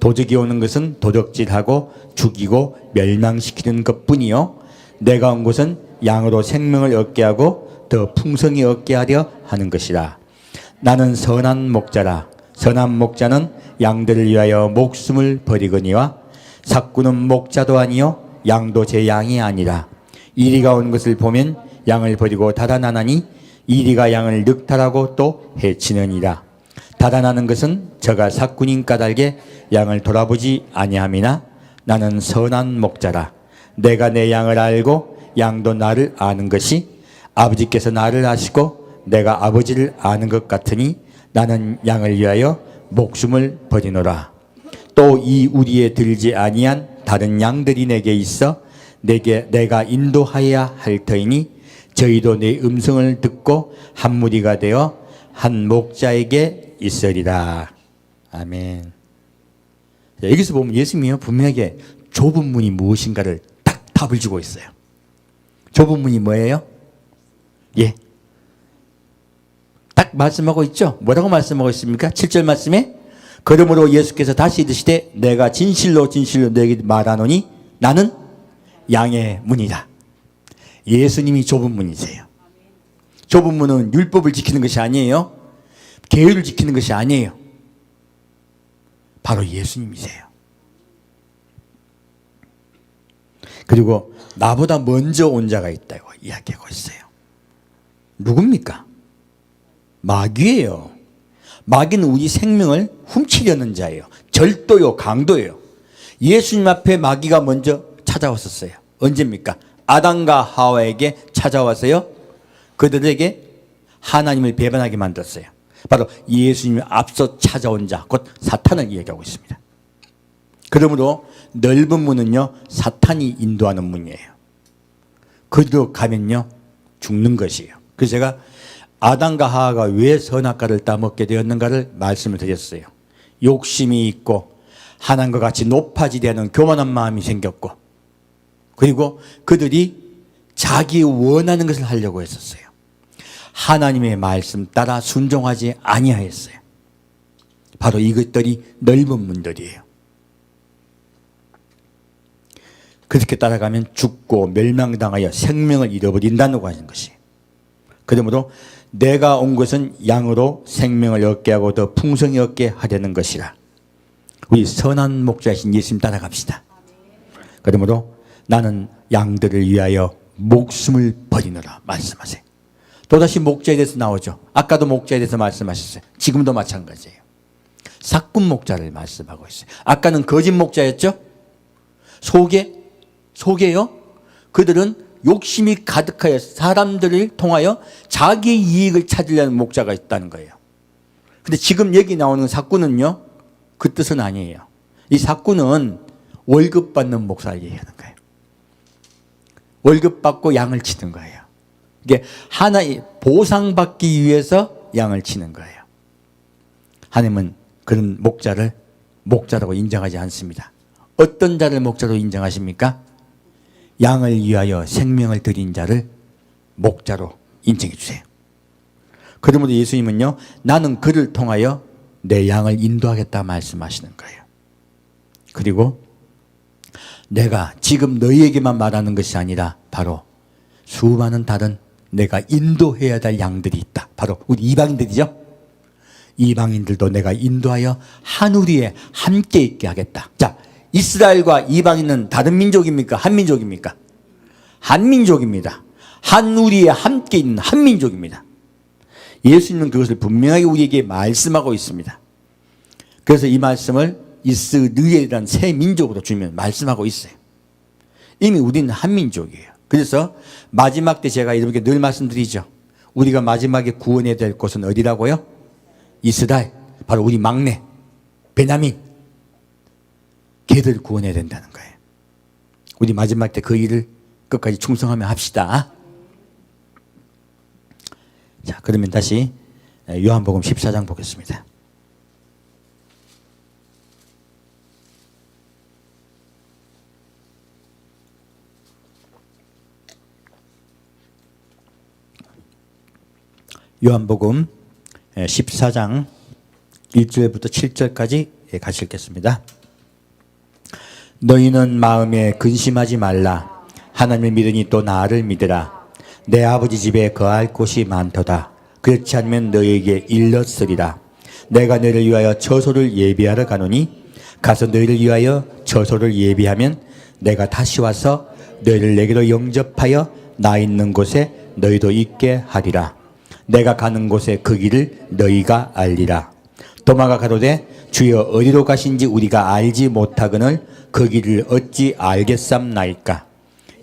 도적이 오는 것은 도적질하고 죽이고 멸망시키는 것뿐이요 내가 온 것은 양으로 생명을 얻게 하고 더 풍성히 얻게 하려 하는 것이라. 나는 선한 목자라. 선한 목자는 양들을 위하여 목숨을 버리거니와 삭구는 목자도 아니요 양도 제 양이 아니라 이리가 온 것을 보면 양을 버리고 달아나나니 이리가 양을 늑탈하고 또 해치느니라. 달아나는 것은 저가 삭군인 까닭에 양을 돌아보지 아니함이나 나는 선한 목자라. 내가 내 양을 알고 양도 나를 아는 것이 아버지께서 나를 아시고 내가 아버지를 아는 것 같으니 나는 양을 위하여 목숨을 버리노라. 또 이 우리에 들지 아니한 다른 양들이 내게 있어 내가 인도하여야 할 터이니 저희도 내 음성을 듣고 한 무리가 되어 한 목자에게 있으리라. 아멘. 여기서 보면 예수님이요 분명하게 좁은 문이 무엇인가를 딱 답을 주고 있어요. 좁은 문이 뭐예요? 예. 딱 말씀하고 있죠. 뭐라고 말씀하고 있습니까? 7절 말씀에 그러므로 예수께서 다시 이르시되 내가 진실로 진실로 너에게 말하노니 나는 양의 문이다. 예수님이 좁은 문이세요. 좁은 문은 율법을 지키는 것이 아니에요. 계율을 지키는 것이 아니에요. 바로 예수님이세요. 그리고 나보다 먼저 온 자가 있다고 이야기하고 있어요. 누굽니까? 마귀예요. 마귀는 우리 생명을 훔치려는 자예요. 절도요, 강도예요. 예수님 앞에 마귀가 먼저 찾아왔었어요. 언제입니까? 아담과 하와에게 찾아와서요, 그들에게 하나님을 배반하게 만들었어요. 바로 예수님이 앞서 찾아온 자, 곧 사탄을 이야기하고 있습니다. 그러므로 넓은 문은요, 사탄이 인도하는 문이에요. 그리로 가면요, 죽는 것이에요. 그래서 제가 아담과 하와가 왜 선악과를 따먹게 되었는가를 말씀을 드렸어요. 욕심이 있고 하나님과 같이 높아지려는 교만한 마음이 생겼고, 그리고 그들이 자기 원하는 것을 하려고 했었어요. 하나님의 말씀 따라 순종하지 아니하였어요. 바로 이것들이 넓은 문들이에요. 그렇게 따라가면 죽고 멸망당하여 생명을 잃어버린다고 하는 것이에요. 그러므로 내가 온 것은 양으로 생명을 얻게 하고 더 풍성히 얻게 하려는 것이라. 우리 선한 목자이신 예수님 따라갑시다. 그러므로 나는 양들을 위하여 목숨을 버리노라 말씀하세요. 또다시 목자에 대해서 나오죠. 아까도 목자에 대해서 말씀하셨어요. 지금도 마찬가지예요. 삭군 목자를 말씀하고 있어요. 아까는 거짓 목자였죠. 속에요. 그들은 욕심이 가득하여 사람들을 통하여 자기 이익을 찾으려는 목자가 있다는 거예요. 근데 지금 여기 나오는 삭군은요, 그 뜻은 아니에요. 이 삭군은 월급 받는 목사를 얘기하는 거예요. 월급 받고 양을 치는 거예요. 이게 하나의 보상받기 위해서 양을 치는 거예요. 하나님은 그런 목자를 목자라고 인정하지 않습니다. 어떤 자를 목자로 인정하십니까? 양을 위하여 생명을 드린 자를 목자로 인정해 주세요. 그러므로 예수님은요, 나는 그를 통하여 내 양을 인도하겠다 말씀하시는 거예요. 그리고 내가 지금 너희에게만 말하는 것이 아니라 바로 수많은 다른 내가 인도해야 될 양들이 있다. 바로 우리 이방인들이죠. 이방인들도 내가 인도하여 하늘위에 함께 있게 하겠다. 자, 이스라엘과 이방인은 다른 민족입니까? 한민족입니까? 한민족입니다. 하늘위에 함께 있는 한민족입니다. 예수님은 그것을 분명하게 우리에게 말씀하고 있습니다. 그래서 이 말씀을 이스라엘이라는 새 민족으로 주면 말씀하고 있어요. 이미 우리는 한민족이에요. 그래서 마지막 때 제가 이렇게 늘 말씀드리죠. 우리가 마지막에 구원해야 될 곳은 어디라고요? 이스라엘. 바로 우리 막내 베냐민. 걔들 구원해야 된다는 거예요. 우리 마지막 때 그 일을 끝까지 충성하며 합시다. 자, 그러면 다시 요한복음 14장 보겠습니다. 요한복음 14장 1절부터 7절까지 같이 읽겠습니다. 너희는 마음에 근심하지 말라. 하나님을 믿으니 또 나를 믿으라. 내 아버지 집에 거할 곳이 많도다. 그렇지 않으면 너희에게 일렀으리라. 내가 너희를 위하여 처소를 예비하러 가노니 가서 너희를 위하여 처소를 예비하면 내가 다시 와서 너희를 내게로 영접하여 나 있는 곳에 너희도 있게 하리라. 내가 가는 곳에 그 길을 너희가 알리라. 도마가 가로되 주여 어디로 가신지 우리가 알지 못하거늘 그 길을 어찌 알겠삼나이까.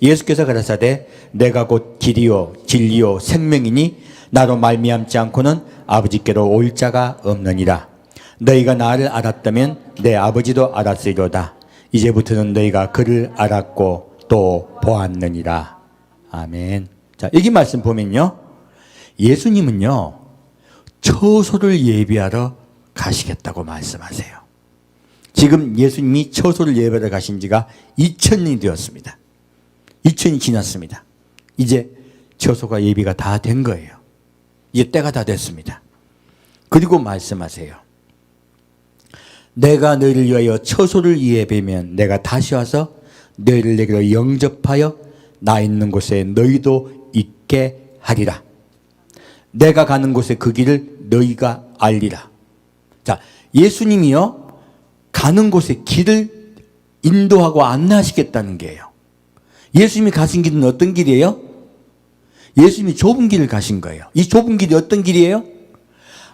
예수께서 가라사대 내가 곧 길이요 진리요 생명이니 나로 말미암지 않고는 아버지께로 올 자가 없느니라. 너희가 나를 알았다면 내 아버지도 알았으리로다. 이제부터는 너희가 그를 알았고 또 보았느니라. 아멘. 자, 여기 말씀 보면요, 예수님은요 처소를 예비하러 가시겠다고 말씀하세요. 지금 예수님이 처소를 예배하러 가신 지가 2000년이 되었습니다. 2000년이 지났습니다. 이제 처소가 예비가 다 된 거예요. 이제 때가 다 됐습니다. 그리고 말씀하세요. 내가 너희를 위하여 처소를 예배하면 내가 다시 와서 너희를 내게로 영접하여 나 있는 곳에 너희도 있게 하리라. 내가 가는 곳에 그 길을 너희가 알리라. 자, 예수님이요 가는 곳에 길을 인도하고 안내하시겠다는 게예요. 예수님이 가신 길은 어떤 길이에요? 예수님이 좁은 길을 가신 거예요. 이 좁은 길이 어떤 길이에요?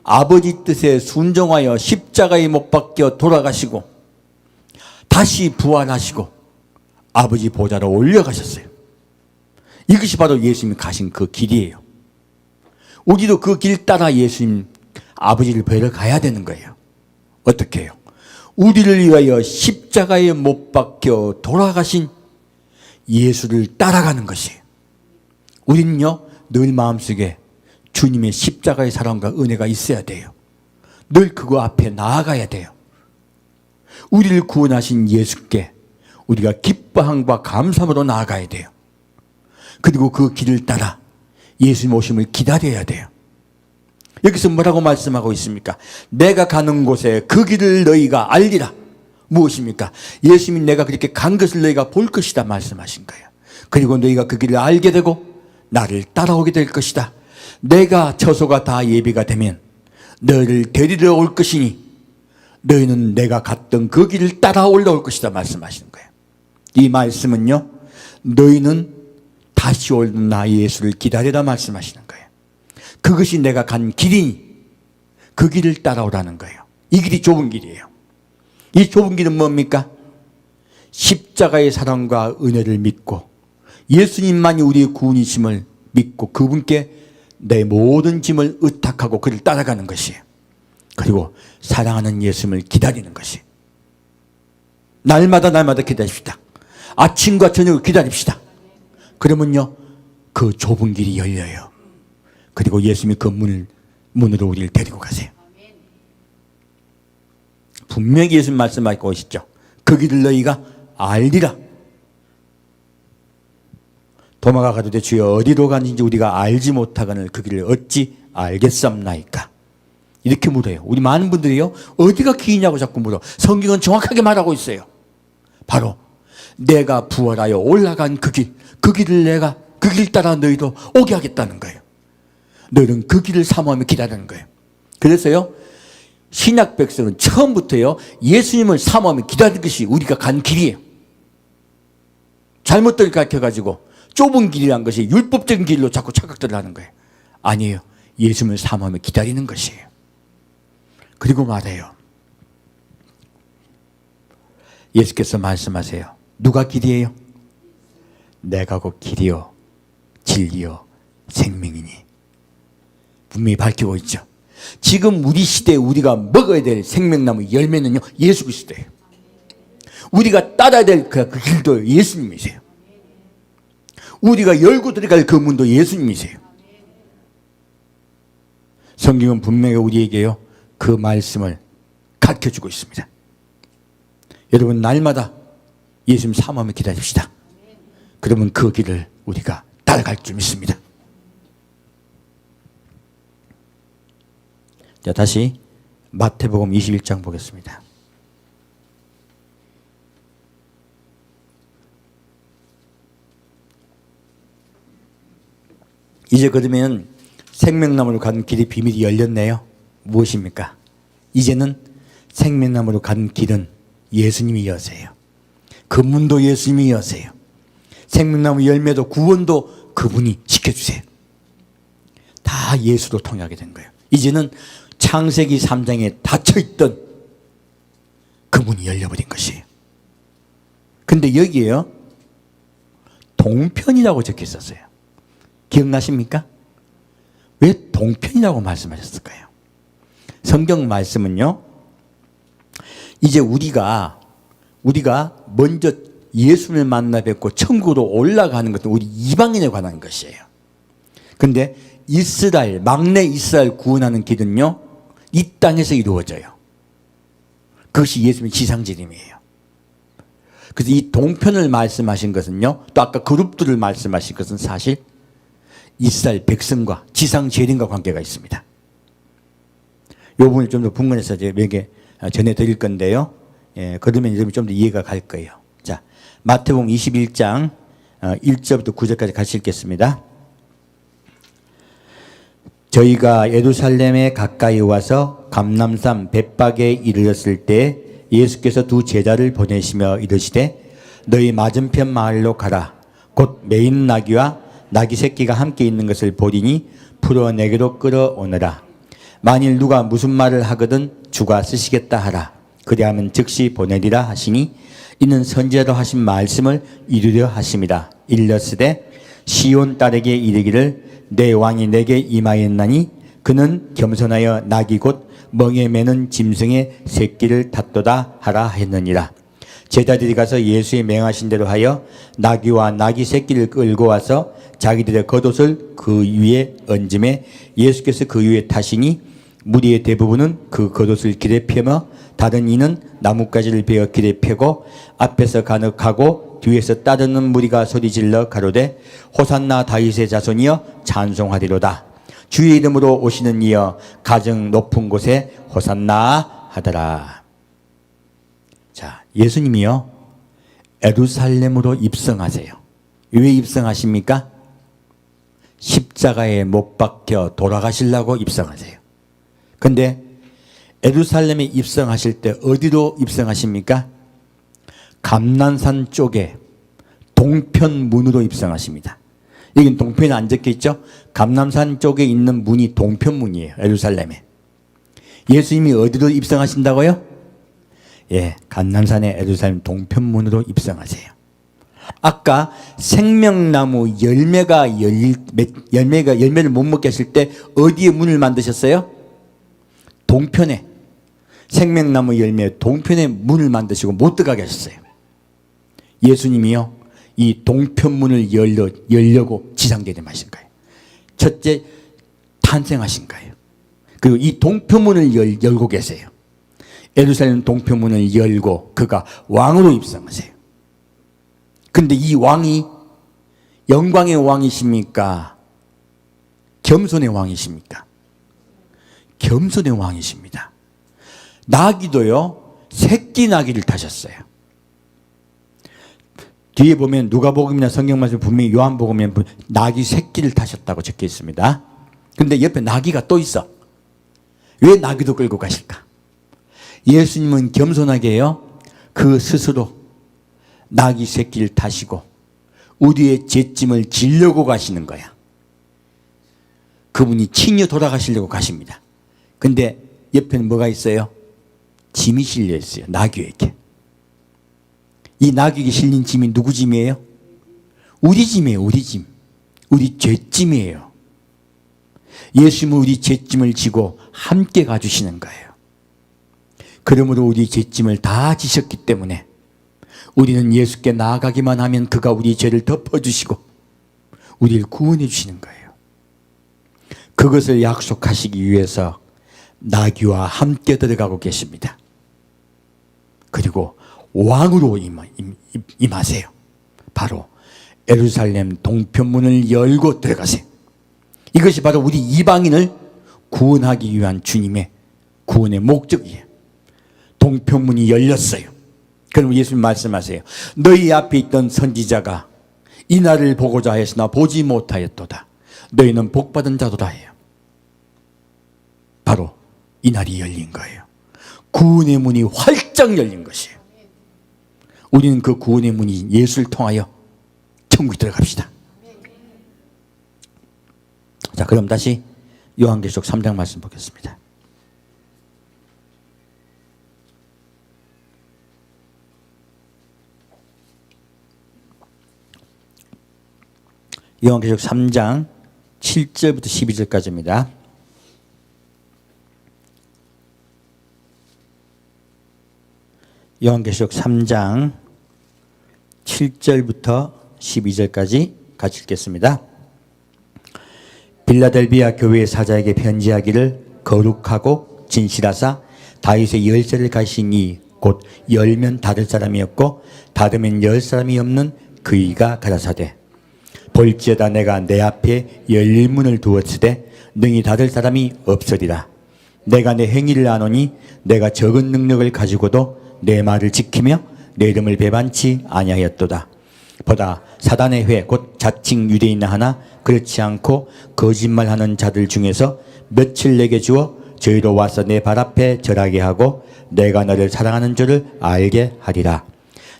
아버지 뜻에 순종하여 십자가에 못 박혀 돌아가시고 다시 부활하시고 아버지 보좌로 올려가셨어요. 이것이 바로 예수님이 가신 그 길이에요. 우리도 그 길 따라 예수님 아버지를 뵈러 가야 되는 거예요. 어떻게 해요? 우리를 위하여 십자가에 못 박혀 돌아가신 예수를 따라가는 것이에요. 우리는요 늘 마음속에 주님의 십자가의 사랑과 은혜가 있어야 돼요. 늘 그거 앞에 나아가야 돼요. 우리를 구원하신 예수께 우리가 기뻐함과 감사함으로 나아가야 돼요. 그리고 그 길을 따라 예수님 오심을 기다려야 돼요. 여기서 뭐라고 말씀하고 있습니까? 내가 가는 곳에 그 길을 너희가 알리라. 무엇입니까? 예수님이 내가 그렇게 간 것을 너희가 볼 것이다 말씀하신 거예요. 그리고 너희가 그 길을 알게 되고 나를 따라오게 될 것이다. 내가 처소가 다 예비가 되면 너희를 데리러 올 것이니 너희는 내가 갔던 그 길을 따라 올라올 것이다 말씀하시는 거예요. 이 말씀은요 너희는 다시 오는 나 예수를 기다리라 말씀하시는 거예요. 그것이 내가 간 길이니 그 길을 따라오라는 거예요. 이 길이 좁은 길이에요. 이 좁은 길은 뭡니까? 십자가의 사랑과 은혜를 믿고 예수님만이 우리의 구원이심을 믿고 그분께 내 모든 짐을 의탁하고 그를 따라가는 것이에요. 그리고 사랑하는 예수님을 기다리는 것이에요. 날마다 기다립시다. 아침과 저녁을 기다립시다. 그러면요 그 좁은 길이 열려요. 그리고 예수님이 그 문으로 우리를 데리고 가세요. 분명히 예수님 말씀하고 오시죠. 그 길을 너희가 알리라. 도마가 가로되 주여 어디로 가는지 우리가 알지 못하거늘 그 길을 어찌 알겠삼나이까. 이렇게 물어요. 우리 많은 분들이요 어디가 길이냐고 자꾸 물어. 성경은 정확하게 말하고 있어요. 바로 내가 부활하여 올라간 그 길, 그 길을 내가 그 길 따라 너희도 오게 하겠다는 거예요. 너희는 그 길을 사모하며 기다리는 거예요. 그래서요 신약 백성은 처음부터요 예수님을 사모하며 기다리는 것이 우리가 간 길이에요. 잘못들 가르쳐가지고 좁은 길이란 것이 율법적인 길로 자꾸 착각들을 하는 거예요. 아니에요. 예수님을 사모하며 기다리는 것이에요. 그리고 말해요. 예수께서 말씀하세요. 누가 길이에요? 내가 곧 길이요 진리요 생명이니. 분명히 밝히고 있죠. 지금 우리 시대에 우리가 먹어야 될 생명나무 열매는요 예수 그리스도예요. 우리가 따라야 될 그 길도 예수님이세요. 우리가 열고 들어갈 그 문도 예수님이세요. 성경은 분명히 우리에게요 그 말씀을 가르쳐주고 있습니다. 여러분 날마다 예수님 사모하며 기다립시다. 그러면 그 길을 우리가 따라갈 줄 믿습니다. 자, 다시 마태복음 21장 보겠습니다. 이제 그러면 생명나무로 가는 길이 비밀이 열렸네요. 무엇입니까? 이제는 생명나무로 가는 길은 예수님이 여세요. 그 문도 예수님이 여세요. 생명나무 열매도 구원도 그분이 지켜주세요. 다 예수로 통하게 된 거예요. 이제는 창세기 3장에 닫혀있던 그 문이 열려버린 것이에요. 근데 여기에요, 동편이라고 적혀 있었어요. 기억나십니까? 왜 동편이라고 말씀하셨을까요? 성경 말씀은요, 이제 우리가 먼저 예수를 만나 뵙고 천국으로 올라가는 것은 우리 이방인에 관한 것이에요. 근데 이스라엘, 막내 이스라엘 구원하는 길은요, 이 땅에서 이루어져요. 그것이 예수님의 지상재림이에요. 그래서 이 동편을 말씀하신 것은요, 또 아까 그룹들을 말씀하신 것은 사실 이스라엘 백성과 지상재림과 관계가 있습니다. 이 부분을 좀 더 분간해서 여기 전해드릴 건데요. 예, 그러면 여러분이 좀 더 이해가 갈 거예요. 자, 마태복음 21장 1절부터 9절까지 같이 읽겠습니다. 저희가 예루살렘에 가까이 와서 감람산 벳박에 이르렀을 때 예수께서 두 제자를 보내시며 이르시되 너희 맞은편 마을로 가라. 곧 메인 나귀와 나귀 새끼가 함께 있는 것을 보리니 풀어 내게로 끌어오너라. 만일 누가 무슨 말을 하거든 주가 쓰시겠다 하라. 그리하면 즉시 보내리라 하시니 이는 선지자로 하신 말씀을 이루려 하심이라. 일렀으되 시온 딸에게 이르기를 내 왕이 내게 임하였나니 그는 겸손하여 나귀 곧 멍에 매는 짐승의 새끼를 탔도다 하라 했느니라. 제자들이 가서 예수의 명하신 대로 하여 나귀와 나귀 새끼를 끌고 와서 자기들의 겉옷을 그 위에 얹음에 예수께서 그 위에 타시니 무리의 대부분은 그 겉옷을 길에 펴며 다른 이는 나뭇가지를 베어 길에 펴고 앞에서 가득하고 뒤에서 따르는 무리가 소리질러 가로되 호산나 다윗의 자손이여 찬송하리로다. 주의 이름으로 오시는 이여 가장 높은 곳에 호산나 하더라. 자, 예수님이요 예루살렘으로 입성하세요. 왜 입성하십니까? 십자가에 못 박혀 돌아가시려고 입성하세요. 근데 예루살렘에 입성하실 때 어디로 입성하십니까? 감난산 쪽에 동편 문으로 입성하십니다. 여기 동편에 안 적혀 있죠? 감남산 쪽에 있는 문이 동편문이에요. 예루살렘에. 예수님이 어디로 입성하신다고요? 예, 감남산의 예루살렘 동편문으로 입성하세요. 아까 생명나무 열매를 못 먹게 하실 때 어디에 문을 만드셨어요? 동편에. 생명나무 열매 동편에 문을 만드시고 못 들어가게 하셨어요. 예수님이요 이 동편문을 열려고 지상재림하신 거예요. 첫째 탄생하신 거예요. 그리고 이 동편문을 열고 계세요. 예루살렘 동편문을 열고 그가 왕으로 입성하세요. 근데 이 왕이 영광의 왕이십니까? 겸손의 왕이십니까? 겸손의 왕이십니다. 나귀도요 새끼 나귀를 타셨어요. 뒤에 보면 누가복음이나 성경 말씀 분명히 요한복음에 나귀 새끼를 타셨다고 적혀 있습니다. 근데 옆에 나귀가 또 있어. 왜 나귀도 끌고 가실까? 예수님은 겸손하게요 그 스스로 나귀 새끼를 타시고 우리의 죄짐을 지려고 가시는 거야. 그분이 친히 돌아가시려고 가십니다. 근데 옆에는 뭐가 있어요? 짐이 실려 있어요. 나귀에게. 이 나귀에게 실린 짐이 누구 짐이에요? 우리 짐이에요. 우리 짐. 우리 죄짐이에요. 예수님은 우리 죄짐을 지고 함께 가주시는 거예요. 그러므로 우리 죄짐을 다 지셨기 때문에 우리는 예수께 나아가기만 하면 그가 우리 죄를 덮어주시고 우리를 구원해 주시는 거예요. 그것을 약속하시기 위해서 나귀와 함께 들어가고 계십니다. 그리고 왕으로 임하세요. 바로 예루살렘 동편문을 열고 들어가세요. 이것이 바로 우리 이방인을 구원하기 위한 주님의 구원의 목적이에요. 동편문이 열렸어요. 그럼 예수님 말씀하세요. 너희 앞에 있던 선지자가 이 날을 보고자 했으나 보지 못하였도다. 너희는 복받은 자도다 해요. 바로 이 날이 열린 거예요. 구원의 문이 활짝 열린 것이에요. 우리는 그 구원의 문이 예수를 통하여 천국에 들어갑시다. 자, 그럼 다시 요한계시록 3장 말씀 보겠습니다. 요한계시록 3장 7절부터 12절까지입니다. 요한계시록 3장 7절부터 12절까지 같이 읽겠습니다. 빌라델비아 교회의 사자에게 편지하기를 거룩하고 진실하사 다윗의 열쇠를 가신 이 곧 열면 닫을 사람이었고 닫으면 열 사람이 없는 그이가 가라사대 볼지어다 내가 내 앞에 열릴 문을 두었으되 능히 닫을 사람이 없으리라. 내가 내 행위를 아노니 내가 적은 능력을 가지고도 내 말을 지키며 내 이름을 배반치 아니하였도다. 보다 사단의 회 곧 자칭 유대인 하나 그렇지 않고 거짓말하는 자들 중에서 며칠 내게 주어 저희로 와서 내 발 앞에 절하게 하고 내가 너를 사랑하는 줄을 알게 하리라.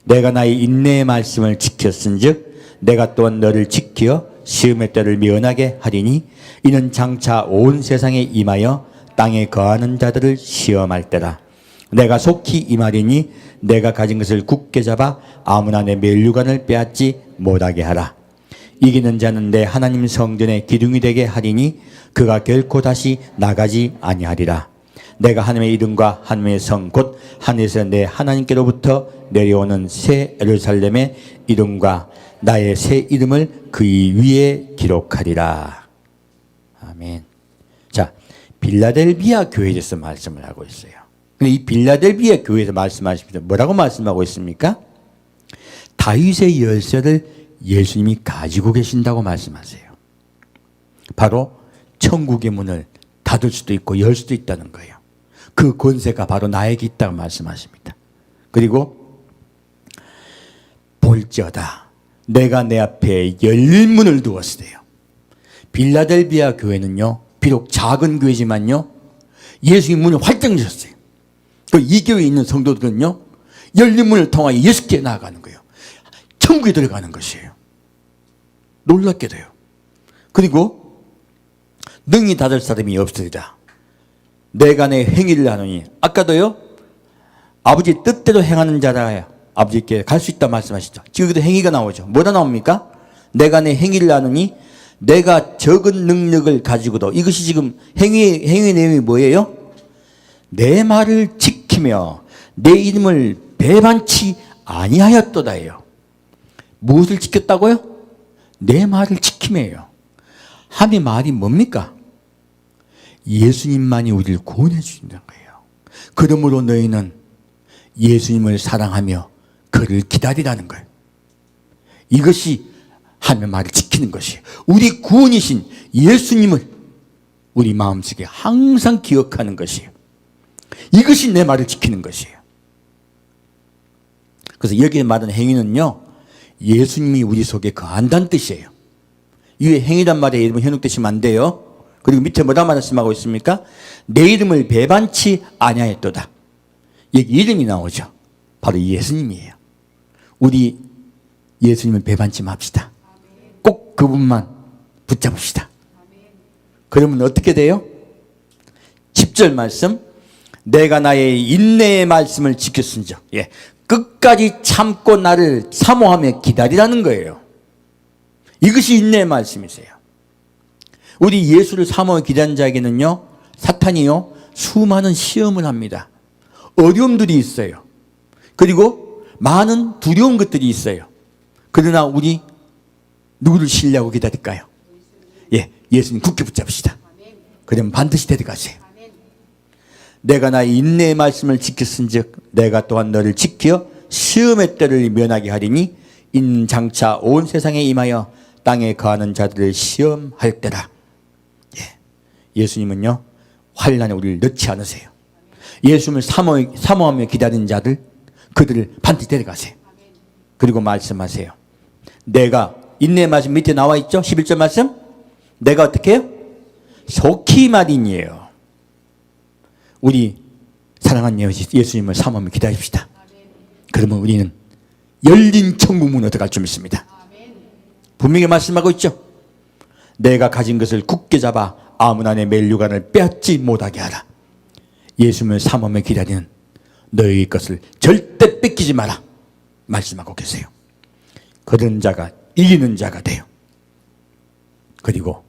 내가 나의 인내의 말씀을 지켰은즉 내가 또한 너를 지켜 시험의 때를 면하게 하리니 이는 장차 온 세상에 임하여 땅에 거하는 자들을 시험할 때라. 내가 속히 임하리니 내가 가진 것을 굳게 잡아 아무나 내 멸류관을 빼앗지 못하게 하라. 이기는 자는 내 하나님 성전의 기둥이 되게 하리니 그가 결코 다시 나가지 아니하리라. 내가 하나님의 이름과 하나님의 성 곧 하늘에서 내 하나님께로부터 내려오는 새 예루살렘의 이름과 나의 새 이름을 그 위에 기록하리라. 아멘. 자, 빌라델비아 교회에 대해서 말씀을 하고 있어요. 근데 이 빌라델비아 교회에서 말씀하십니다. 뭐라고 말씀하고 있습니까? 다윗의 열쇠를 예수님이 가지고 계신다고 말씀하세요. 바로 천국의 문을 닫을 수도 있고 열 수도 있다는 거예요. 그 권세가 바로 나에게 있다고 말씀하십니다. 그리고 볼지어다 내가 내 앞에 열릴 문을 두었으되요. 빌라델비아 교회는요, 비록 작은 교회지만요, 예수님 문을 활짝 여셨어요. 이 교회에 있는 성도들은요, 열린 문을 통하여 예수께 나아가는 거예요. 천국에 들어가는 것이에요. 놀랍게도요. 그리고 능히 닫을 사람이 없으리라. 내가 내 행위를 하노니, 아까도요, 아버지 뜻대로 행하는 자라 아버지께 갈 수 있다 말씀하시죠. 지금 여기도 행위가 나오죠. 뭐가 나옵니까? 내가 내 행위를 하노니 내가 적은 능력을 가지고도, 이것이 지금 행위의 내용이 뭐예요? 내 말을 지키며 내 이름을 배반치 아니하였도다예요. 무엇을 지켰다고요? 내 말을 지킴이에요. 하나님의 말이 뭡니까? 예수님만이 우리를 구원해 주신다는 거예요. 그러므로 너희는 예수님을 사랑하며 그를 기다리라는 거예요. 이것이 하나님의 말을 지키는 것이에요. 우리 구원이신 예수님을 우리 마음속에 항상 기억하는 것이에요. 이것이 내 말을 지키는 것이에요. 그래서 여기에 말하는 행위는요, 예수님이 우리 속에 거한다는 뜻이에요. 이게 행위란 말에 이름을 현혹되시면 안 돼요. 그리고 밑에 뭐라 말씀하고 있습니까? 내 이름을 배반치 아니하였도다. 여기 이름이 나오죠. 바로 예수님이에요. 우리 예수님을 배반치 맙시다. 꼭 그분만 붙잡읍시다. 그러면 어떻게 돼요? 10절 말씀, 내가 나의 인내의 말씀을 지켰은즉, 끝까지 참고 나를 사모하며 기다리라는 거예요. 이것이 인내의 말씀이세요. 우리 예수를 사모하며 기다리는 자에게는요, 사탄이요, 수많은 시험을 합니다. 어려움들이 있어요. 그리고 많은 두려운 것들이 있어요. 그러나 우리 누구를 신뢰하고 기다릴까요? 예수님 굳게 붙잡읍시다. 그러면 반드시 데려가세요. 내가 나의 인내의 말씀을 지켰은즉 내가 또한 너를 지켜 시험의 때를 면하게 하리니 이는 장차 온 세상에 임하여 땅에 거하는 자들을 시험할 때라. 예수님은요, 환난에 우리를 넣지 않으세요. 예수님을 사모하며 기다리는 자들, 그들을 반드시 데려가세요. 그리고 말씀하세요. 내가, 인내의 말씀 밑에 나와 있죠? 11절 말씀. 내가 어떻게 해요? 속히 말이니에요. 우리 사랑하는 예수님을 사모하며 기다립시다. 그러면 우리는 열린 천국 문으로 들어갈 줄 믿습니다. 분명히 말씀하고 있죠. 내가 가진 것을 굳게 잡아 아무나 내 멸류관을 빼앗지 못하게 하라. 예수님을 사모하며 기다리는 너의 것을 절대 뺏기지 마라 말씀하고 계세요. 그런 자가 이기는 자가 돼요. 그리고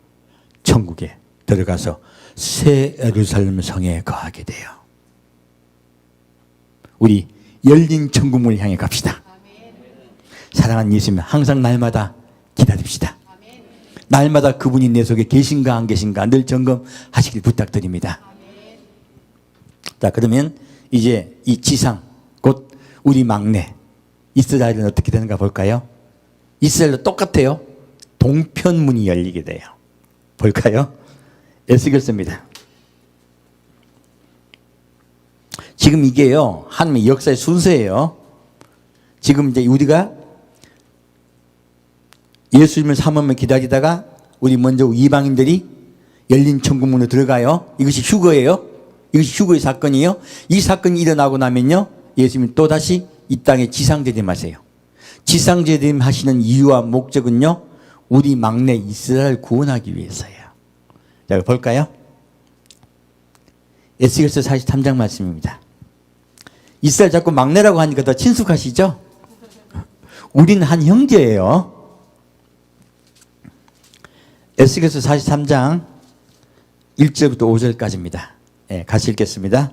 천국에 들어가서 새 예루살렘 성에 거하게 돼요. 우리 열린 천국문을 향해 갑시다. 사랑하는 예수님, 항상 날마다 기다립시다. 날마다 그분이 내 속에 계신가 안 계신가 늘 점검하시길 부탁드립니다. 자, 그러면 이제 이 지상, 곧 우리 막내 이스라엘은 어떻게 되는가 볼까요? 이스라엘도 똑같아요. 동편문이 열리게 돼요. 볼까요? 에스겔서입니다. 지금 이게요, 하나님의 역사의 순서예요. 지금 이제 우리가 예수님을 사모하며 기다리다가 우리 먼저 이방인들이 열린 천국문으로 들어가요. 이것이 휴거예요. 이것이 휴거의 사건이에요. 이 사건이 일어나고 나면요, 예수님이 또다시 이 땅에 지상재림하세요. 지상재림 하시는 이유와 목적은요, 우리 막내 이스라엘 구원하기 위해서예요. 자, 볼까요? 에스겔서 43장 말씀입니다. 이스라엘 자꾸 막내라고 하니까 더 친숙하시죠? 우린 한 형제예요. 에스겔서 43장 1절부터 5절까지입니다. 예, 같이 읽겠습니다.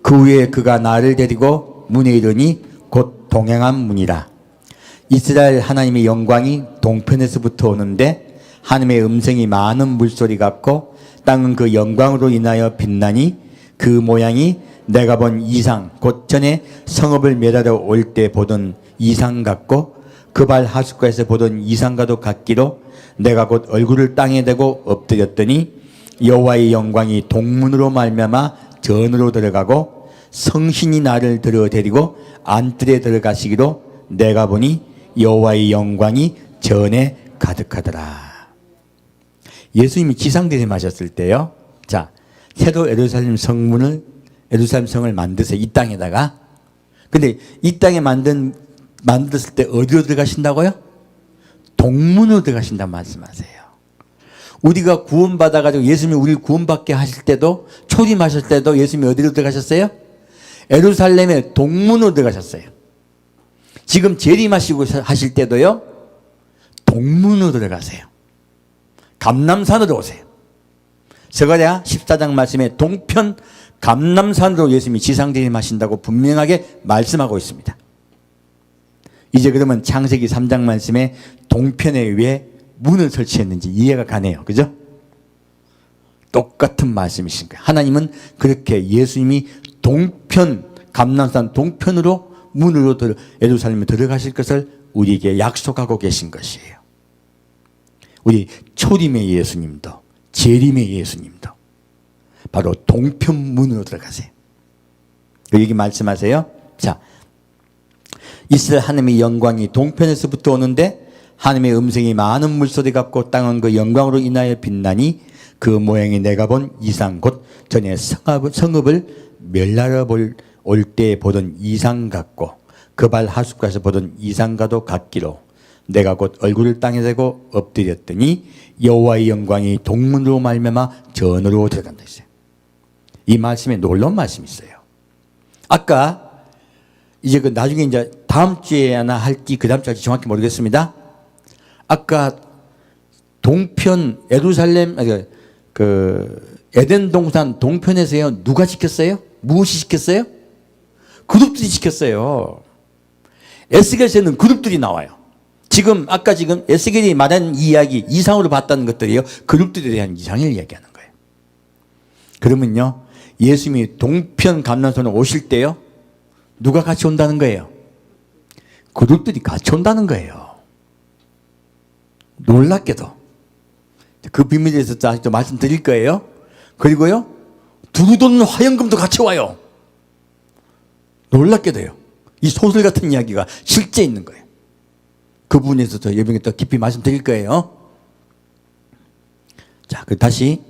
그 후에 그가 나를 데리고 문에 이르니 곧 동행한 문이라. 이스라엘 하나님의 영광이 동편에서부터 오는데 하나님의 음성이 많은 물소리 같고 땅은 그 영광으로 인하여 빛나니 그 모양이 내가 본 이상 곧 전에 성읍을 멸하러 올 때 보던 이상 같고 그발 하숫가에서 보던 이상과도 같기로 내가 곧 얼굴을 땅에 대고 엎드렸더니 여호와의 영광이 동문으로 말미암아 전으로 들어가고 성신이 나를 들어 데리고 안뜰에 들어가시기로 내가 보니 여호와의 영광이 전에 가득하더라. 예수님이 지상재림하셨을 때요, 자, 새로 예루살렘 성을 만드세요. 이 땅에다가. 근데 이 땅에 만들었을 때 어디로 들어가신다고요? 동문으로 들어가신다고 말씀하세요. 우리가 구원받아가지고 예수님이 우리를 구원받게 하실 때도, 초림하실 때도 예수님이 어디로 들어가셨어요? 예루살렘의 동문으로 들어가셨어요. 지금 재림하시고 하실 때도요, 동문으로 들어가세요. 감람산으로 오세요. 스가랴 14장 말씀에 동편 감람산으로 예수님이 지상재림하신다고 분명하게 말씀하고 있습니다. 이제 그러면 창세기 3장 말씀에 동편에 왜 문을 설치했는지 이해가 가네요. 그죠? 똑같은 말씀이신 거예요. 하나님은 그렇게 예수님이 동편, 감람산 동편으로 문으로 예루살렘에 들어가실 것을 우리에게 약속하고 계신 것이에요. 우리 초림의 예수님도 재림의 예수님도 바로 동편문으로 들어가세요. 여기 말씀하세요. 자, 이스라엘 하나님의 영광이 동편에서부터 오는데 하나님의 음성이 많은 물소리 같고 땅은 그 영광으로 인하여 빛나니 그 모양이 내가 본 이상 곧 전에 성읍을 멸하러 올 때 보던 이상 같고 그 발 하숫가에서 보던 이상과도 같기로 내가 곧 얼굴을 땅에 대고 엎드렸더니 여호와의 영광이 동문으로 말미암아 전으로 들어간다 했어요. 이 말씀에 놀라운 말씀이 있어요. 아까 이제 그 나중에 이제 다음 주에 하나 할지 그 다음 주에 할지 정확히 모르겠습니다. 아까 동편 예루살렘 그 에덴 동산 동편에서요 누가 지켰어요? 무엇이 지켰어요? 그룹들이 지켰어요. 에스겔에는 그룹들이 나와요. 지금 에스겔이 말한 이야기 이상으로 봤다는 것들이요 그룹들에 대한 이상을 이야기하는 거예요. 그러면요 예수님이 동편 감람산에 오실 때요 누가 같이 온다는 거예요? 그룹들이 같이 온다는 거예요. 놀랍게도 그 비밀에 대해서 아직도 말씀드릴 거예요. 그리고요 두루돈 화연금도 같이 와요. 놀랍게도요 이 소설 같은 이야기가 실제 있는 거예요. 그 부분에서 더 여러분께 더 깊이 말씀드릴 거예요. 자, 다시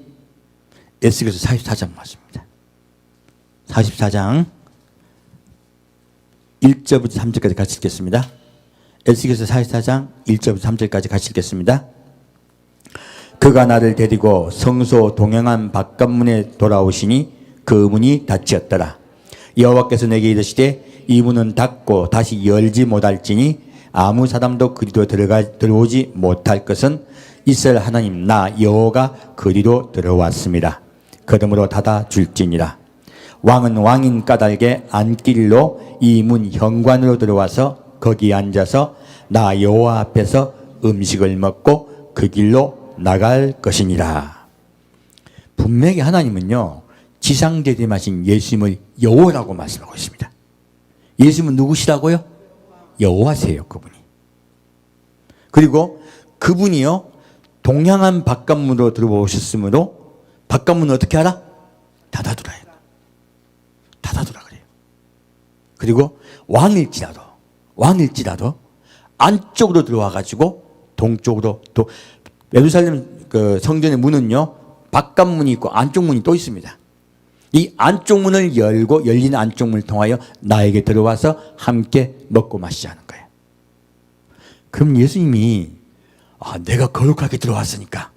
에스겔서 44장 말씀입니다. 44장 1절부터 3절까지 같이 읽겠습니다. 에스겔서 44장 1절부터 3절까지 같이 읽겠습니다. 그가 나를 데리고 성소 동행한 바깥문에 돌아오시니 그 문이 닫히었더라. 여호와께서 내게 이르시되 이 문은 닫고 다시 열지 못할지니 아무 사람도 그리로 들어오지 못할 것은 이스라엘 하나님 나 여호와가 그리로 들어왔습니다. 그러므로 닫아 줄지니라. 왕은 왕인 까닭에 안길로 이 문 현관으로 들어와서 거기 앉아서 나 여호와 앞에서 음식을 먹고 그 길로 나갈 것이니라. 분명히 하나님은요 지상재림하신 예수님을 여호와라고 말씀하고 있습니다. 예수님은 누구시라고요? 여호와세요. 그분이. 그리고 그분이요 동양한 바깥문으로 들어오셨으므로 바깥문은 어떻게 하라? 닫아두라. 닫아두라 그래요. 그리고 왕일지라도 안쪽으로 들어와 가지고 동쪽으로 또 예루살렘 그 성전의 문은요 바깥문이 있고 안쪽 문이 또 있습니다. 이 안쪽 문을 열고 열린 안쪽 문을 통하여 나에게 들어와서 함께 먹고 마시자는 거예요. 그럼 예수님이 내가 거룩하게 들어왔으니까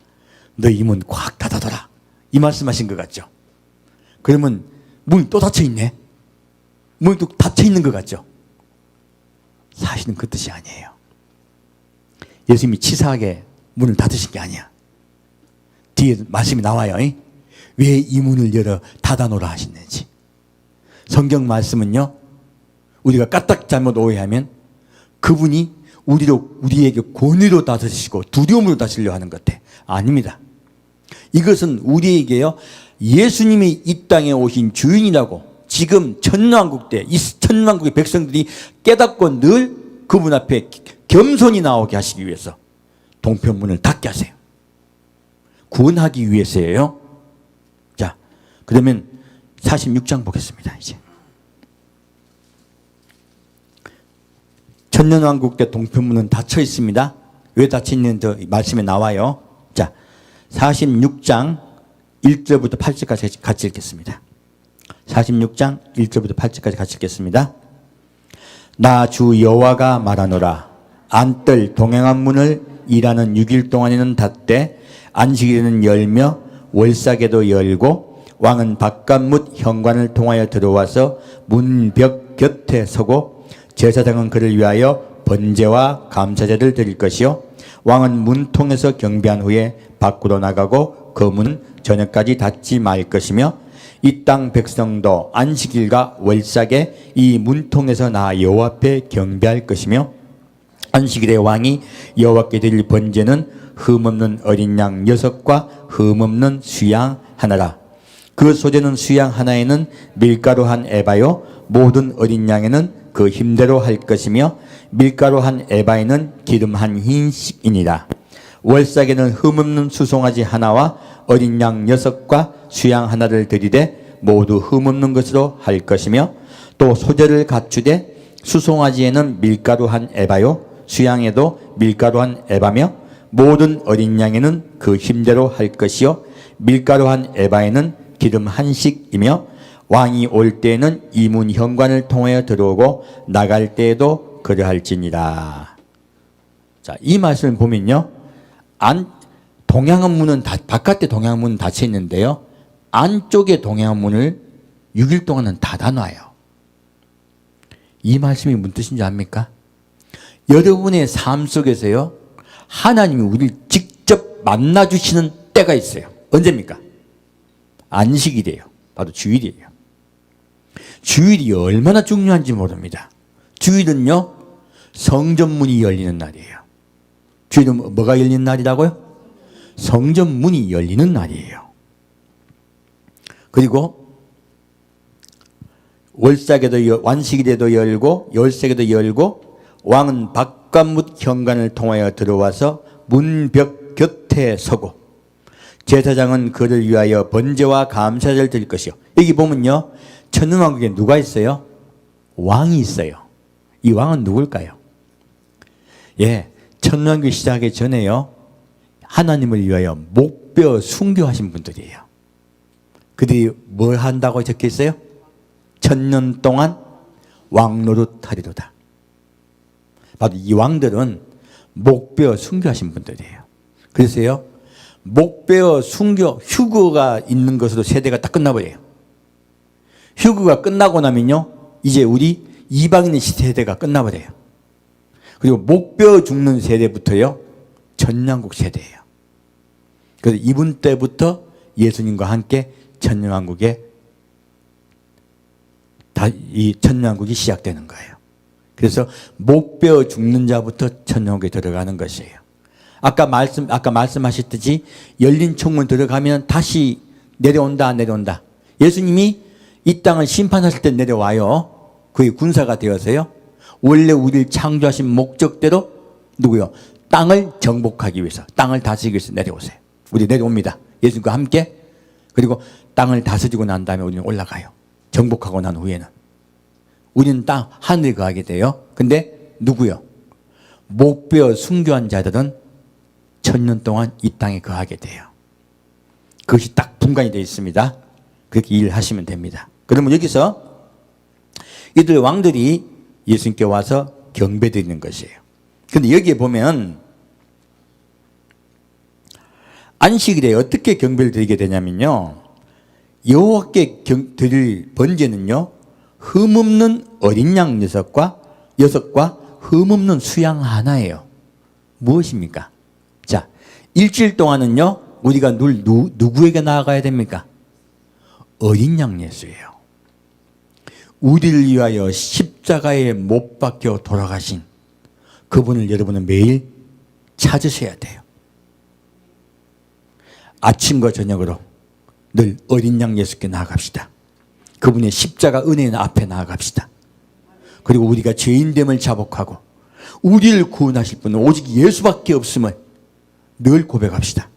너 이 문 꽉 닫아둬라 이 말씀하신 것 같죠? 그러면 문이 또 닫혀 있네. 문이 또 닫혀 있는 것 같죠? 사실은 그 뜻이 아니에요. 예수님이 치사하게 문을 닫으신 게 아니야. 뒤에 말씀이 나와요. 왜 이 문을 열어 닫아놓으라 하시는지. 성경 말씀은요 우리가 까딱 잘못 오해하면 그분이 우리에게 권위로 닫으시고 두려움으로 닫으려 하는 것 같아. 아닙니다. 이것은 우리에게요 예수님이 이 땅에 오신 주인이라고 지금 천왕국 때 이 천왕국의 백성들이 깨닫고 늘 그분 앞에 겸손히 나오게 하시기 위해서 동편문을 닫게 하세요. 구원하기 위해서예요. 자, 그러면 46장 보겠습니다. 이제 천년왕국 때 동편문은 닫혀 있습니다. 왜 닫혀 있는지 말씀에 나와요. 자, 46장 1절부터 8절까지 같이 읽겠습니다. 46장 1절부터 8절까지 같이 읽겠습니다. 나 주 여호와가 말하노라. 안뜰 동행한 문을 일하는 6일 동안에는 닫되 안식일에는 열며 월삭에도 열고 왕은 바깥문 현관을 통하여 들어와서 문벽 곁에 서고 제사장은 그를 위하여 번제와 감사제를 드릴 것이요 왕은 문통에서 경배한 후에 밖으로 나가고 그 문은 저녁까지 닫지 말 것이며 이 땅 백성도 안식일과 월삭에 이 문통에서 나 여호와 앞에 경배할 것이며 안식일에 왕이 여호와께 드릴 번제는 흠없는 어린 양 6과 흠없는 수양 하나라. 그 소재는 수양 하나에는 밀가루 한 에바요 모든 어린 양에는 그 힘대로 할 것이며 밀가루 한 에바에는 기름 한 흰씩이니라. 월삭에는 흠없는 수송아지 하나와 어린 양 6과 수양 하나를 드리되 모두 흠없는 것으로 할 것이며 또 소재를 갖추되 수송아지에는 밀가루 한 에바요 수양에도 밀가루 한 에바며 모든 어린 양에는 그 힘대로 할 것이요 밀가루 한 에바에는 기름 한 씩이며 왕이 올 때에는 이 문 현관을 통하여 들어오고 나갈 때에도 그러할지니라. 자, 이 말씀을 보면요 동양한 문은 바깥에 동양한 문은 닫혀 있는데요 안쪽에 동양한 문을 6일 동안은 닫아놔요. 이 말씀이 무슨 뜻인지 압니까? 여러분의 삶 속에서요 하나님이 우리를 직접 만나주시는 때가 있어요. 언제입니까? 안식일이에요. 바로 주일이에요. 주일이 얼마나 중요한지 모릅니다. 주일은요 성전문이 열리는 날이에요. 주일은 뭐가 열리는 날이라고요? 성전문이 열리는 날이에요. 그리고 월삭에도 안식일에도 열고 열색에도 열고 왕은 바깥문 현관을 통하여 들어와서 문벽 곁에 서고 제사장은 그를 위하여 번제와 감사제를 드릴 것이요. 여기 보면요 천년왕국에 누가 있어요? 왕이 있어요. 이 왕은 누굴까요? 천년왕국 시작하기 전에요 하나님을 위하여 목베어 순교하신 분들이에요. 그들이 뭘 한다고 적혀 있어요? 천년 동안 왕노릇하리로다. 바로 이 왕들은 목베어 순교하신 분들이에요. 그래서요, 목베어 순교 휴거가 있는 것으로 세대가 딱 끝나버려요. 휴거가 끝나고 나면요, 이제 우리 이방인의 세대가 끝나버려요. 그리고 목베어 죽는 세대부터요, 전량국 세대예요. 그래서 이분 때부터 예수님과 함께 천년왕국에 이 천년왕국이 시작되는 거예요. 그래서 목베어 죽는 자부터 천년왕국에 들어가는 것이에요. 아까 말씀하셨듯이 열린 총문 들어가면 다시 내려온다, 안 내려온다. 예수님이 이 땅을 심판하실 때 내려와요. 그게 군사가 되어서요. 원래 우리를 창조하신 목적대로 누구요? 땅을 정복하기 위해서, 땅을 다스리기 위해서 내려오세요. 우리 내려옵니다. 예수님과 함께. 그리고 땅을 다스리고 난 다음에 우리는 올라가요. 정복하고 난 후에는. 우리는 하늘에 거하게 돼요. 근데 누구요? 목베어 순교한 자들은 천년 동안 이 땅에 거하게 돼요. 그것이 딱 분간이 되어 있습니다. 그렇게 일하시면 됩니다. 그러면 여기서 이들 왕들이 예수님께 와서 경배드리는 것이에요. 근데 여기에 보면 안식일에 어떻게 경배를 드리게 되냐면요, 여호와께 드릴 번제는요, 흠없는 어린 양 6과 흠없는 수양 하나예요. 무엇입니까? 자, 일주일 동안은요, 우리가 늘 누구에게 나아가야 됩니까? 어린 양 예수예요. 우리를 위하여 십자가에 못 박혀 돌아가신 그분을 여러분은 매일 찾으셔야 돼요. 아침과 저녁으로 늘 어린 양 예수께 나아갑시다. 그분의 십자가 은혜 앞에 나아갑시다. 그리고 우리가 죄인됨을 자복하고 우리를 구원하실 분은 오직 예수밖에 없음을 늘 고백합시다.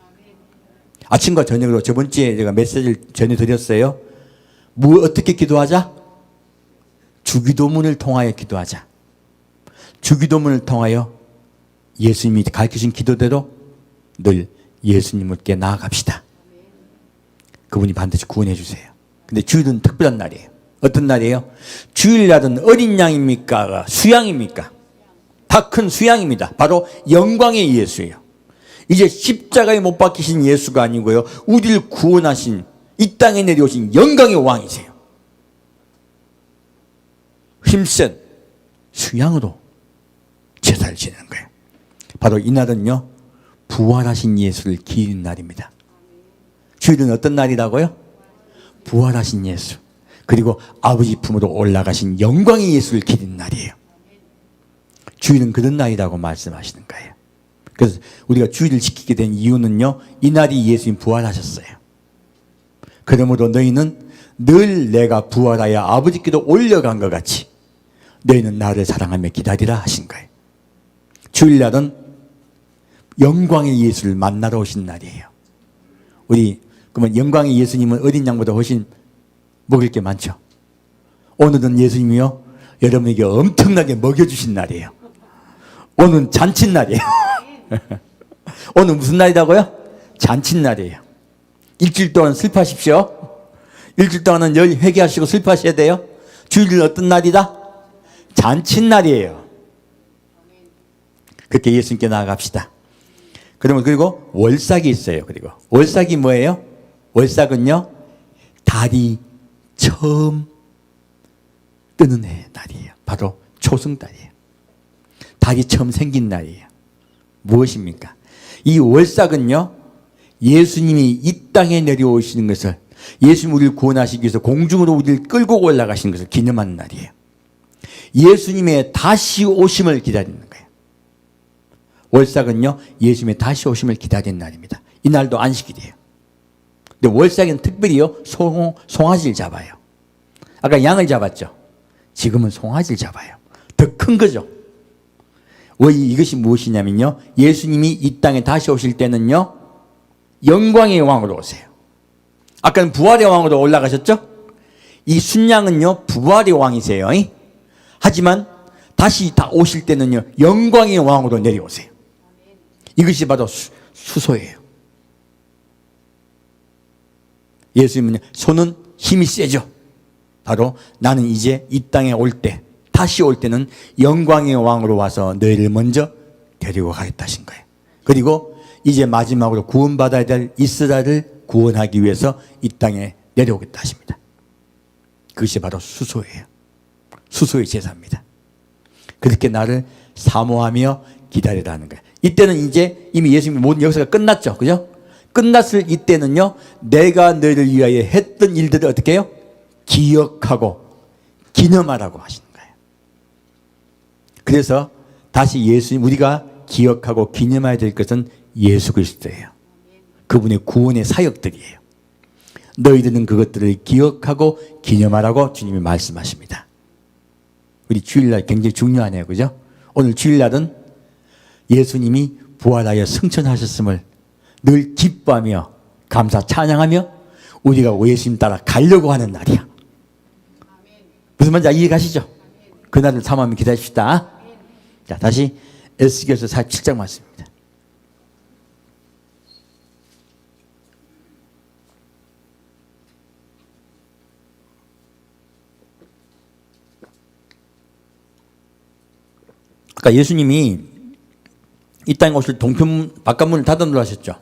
아침과 저녁으로 저번 주에 제가 메시지를 전해드렸어요. 어떻게 기도하자? 주기도문을 통하여 기도하자. 주기도문을 통하여 예수님이 가르치신 기도대로 늘 예수님께 나아갑시다. 그분이 반드시 구원해 주세요. 근데 주일은 특별한 날이에요. 어떤 날이에요? 주일날은 어린 양입니까? 수양입니까? 다 큰 수양입니다. 바로 영광의 예수예요. 이제 십자가에 못 박히신 예수가 아니고요, 우리를 구원하신 이 땅에 내려오신 영광의 왕이세요. 힘센 수양으로 제사를 지내는 거예요. 바로 이 날은요, 부활하신 예수를 기리는 날입니다. 주일은 어떤 날이라고요? 부활하신 예수, 그리고 아버지 품으로 올라가신 영광의 예수를 기리는 날이에요. 주일은 그런 날이라고 말씀하시는 거예요. 그래서 우리가 주일을 지키게 된 이유는요, 이 날이 예수님 부활하셨어요. 그러므로 너희는 늘 내가 부활하여 아버지께로 올려간 것 같이 너희는 나를 사랑하며 기다리라 하신 거예요. 주일날은 영광의 예수를 만나러 오신 날이에요. 그러면 영광의 예수님은 어린 양보다 훨씬 먹을 게 많죠. 오늘은 예수님이요, 여러분에게 엄청나게 먹여주신 날이에요. 오늘은 잔칫날이에요. 오늘 무슨 날이라고요? 잔칫날이에요. 일주일 동안 슬퍼하십시오. 일주일 동안은 회개하시고 슬퍼하셔야 돼요. 주일은 어떤 날이다? 잔칫날이에요. 그렇게 예수님께 나아갑시다. 그리고 월삭이 있어요. 그리고 월삭이 뭐예요? 월삭은요, 달이 처음 뜨는 날이에요. 바로 초승달이에요. 달이 처음 생긴 날이에요. 무엇입니까? 이 월삭은요, 예수님이 이 땅에 내려오시는 것을, 예수님 우리를 구원하시기 위해서 공중으로 우리를 끌고 올라가시는 것을 기념하는 날이에요. 예수님의 다시 오심을 기다리는 거예요. 월삭은요, 예수님의 다시 오심을 기다리는 날입니다. 이 날도 안식일이에요. 근데 월삭은 특별히요, 송아지를 잡아요. 아까 양을 잡았죠. 지금은 송아지를 잡아요. 더 큰 거죠. 이것이 무엇이냐면요, 예수님이 이 땅에 다시 오실 때는요, 영광의 왕으로 오세요. 아까는 부활의 왕으로 올라가셨죠? 이 순양은요, 부활의 왕이세요. 하지만 다시 다 오실 때는요, 영광의 왕으로 내려오세요. 이것이 바로 수소예요. 예수님은 손은 힘이 세죠. 바로 나는 이제 이 땅에 올 때, 다시 올 때는 영광의 왕으로 와서 너희를 먼저 데리고 가겠다 하신 거예요. 그리고 이제 마지막으로 구원받아야 될 이스라엘을 구원하기 위해서 이 땅에 내려오겠다 하십니다. 그것이 바로 수소예요. 수소의 제사입니다. 그렇게 나를 사모하며 기다리라는 거예요. 이때는 이제 이미 예수님의 모든 역사가 끝났죠. 그죠? 끝났을 이때는요, 내가 너희를 위하여 했던 일들을 어떻게 해요? 기억하고 기념하라고 하시는 거예요. 그래서 다시 예수님, 우리가 기억하고 기념해야 될 것은 예수 그리스도예요. 그분의 구원의 사역들이에요. 너희들은 그것들을 기억하고 기념하라고 주님이 말씀하십니다. 우리 주일날 굉장히 중요하네요. 그죠? 오늘 주일날은 예수님이 부활하여 승천하셨음을 늘 기뻐하며 감사 찬양하며 우리가 예수님 따라 가려고 하는 날이야. 무슨 말인지 이해가시죠? 그날을 삼하며 기다립시다. 자, 다시 에스겔서 47장 말씀입니다. 아까 예수님이 이 땅에 오실 동편 바깥문을 닫아놓으라 하셨죠.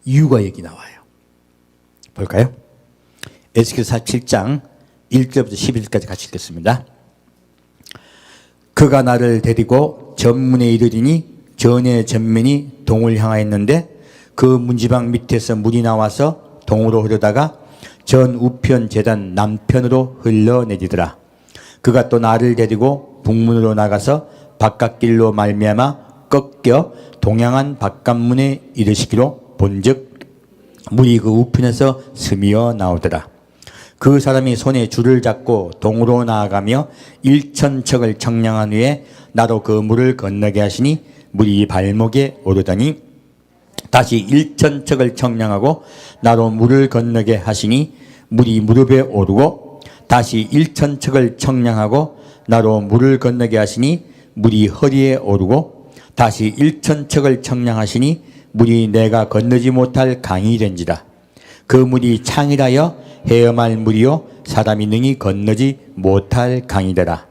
이유가 여기 나와요. 볼까요? 에스겔 47장 1절부터 11절까지 같이 읽겠습니다. 그가 나를 데리고 전문에 이르리니 전의 전면이 동을 향하였는데 그 문지방 밑에서 물이 나와서 동으로 흐르다가 전 우편 제단 남편으로 흘러내리더라. 그가 또 나를 데리고 북문으로 나가서 바깥길로 말미암아 꺾여 동양한 바깥문에 이르시기로 본즉 물이 그 우편에서 스미어 나오더라. 그 사람이 손에 줄을 잡고 동으로 나아가며 1000척을 청량한 후에 나로 그 물을 건너게 하시니 물이 발목에 오르더니 다시 1000척을 청량하고 나로 물을 건너게 하시니 물이 무릎에 오르고 다시 1000척을 청량하고 나로 물을 건너게 하시니 물이 허리에 오르고 다시 1000척을 청량하시니 물이 내가 건너지 못할 강이 된지라. 그 물이 창이라여 헤엄할 물이요 사람이 능히 건너지 못할 강이더라.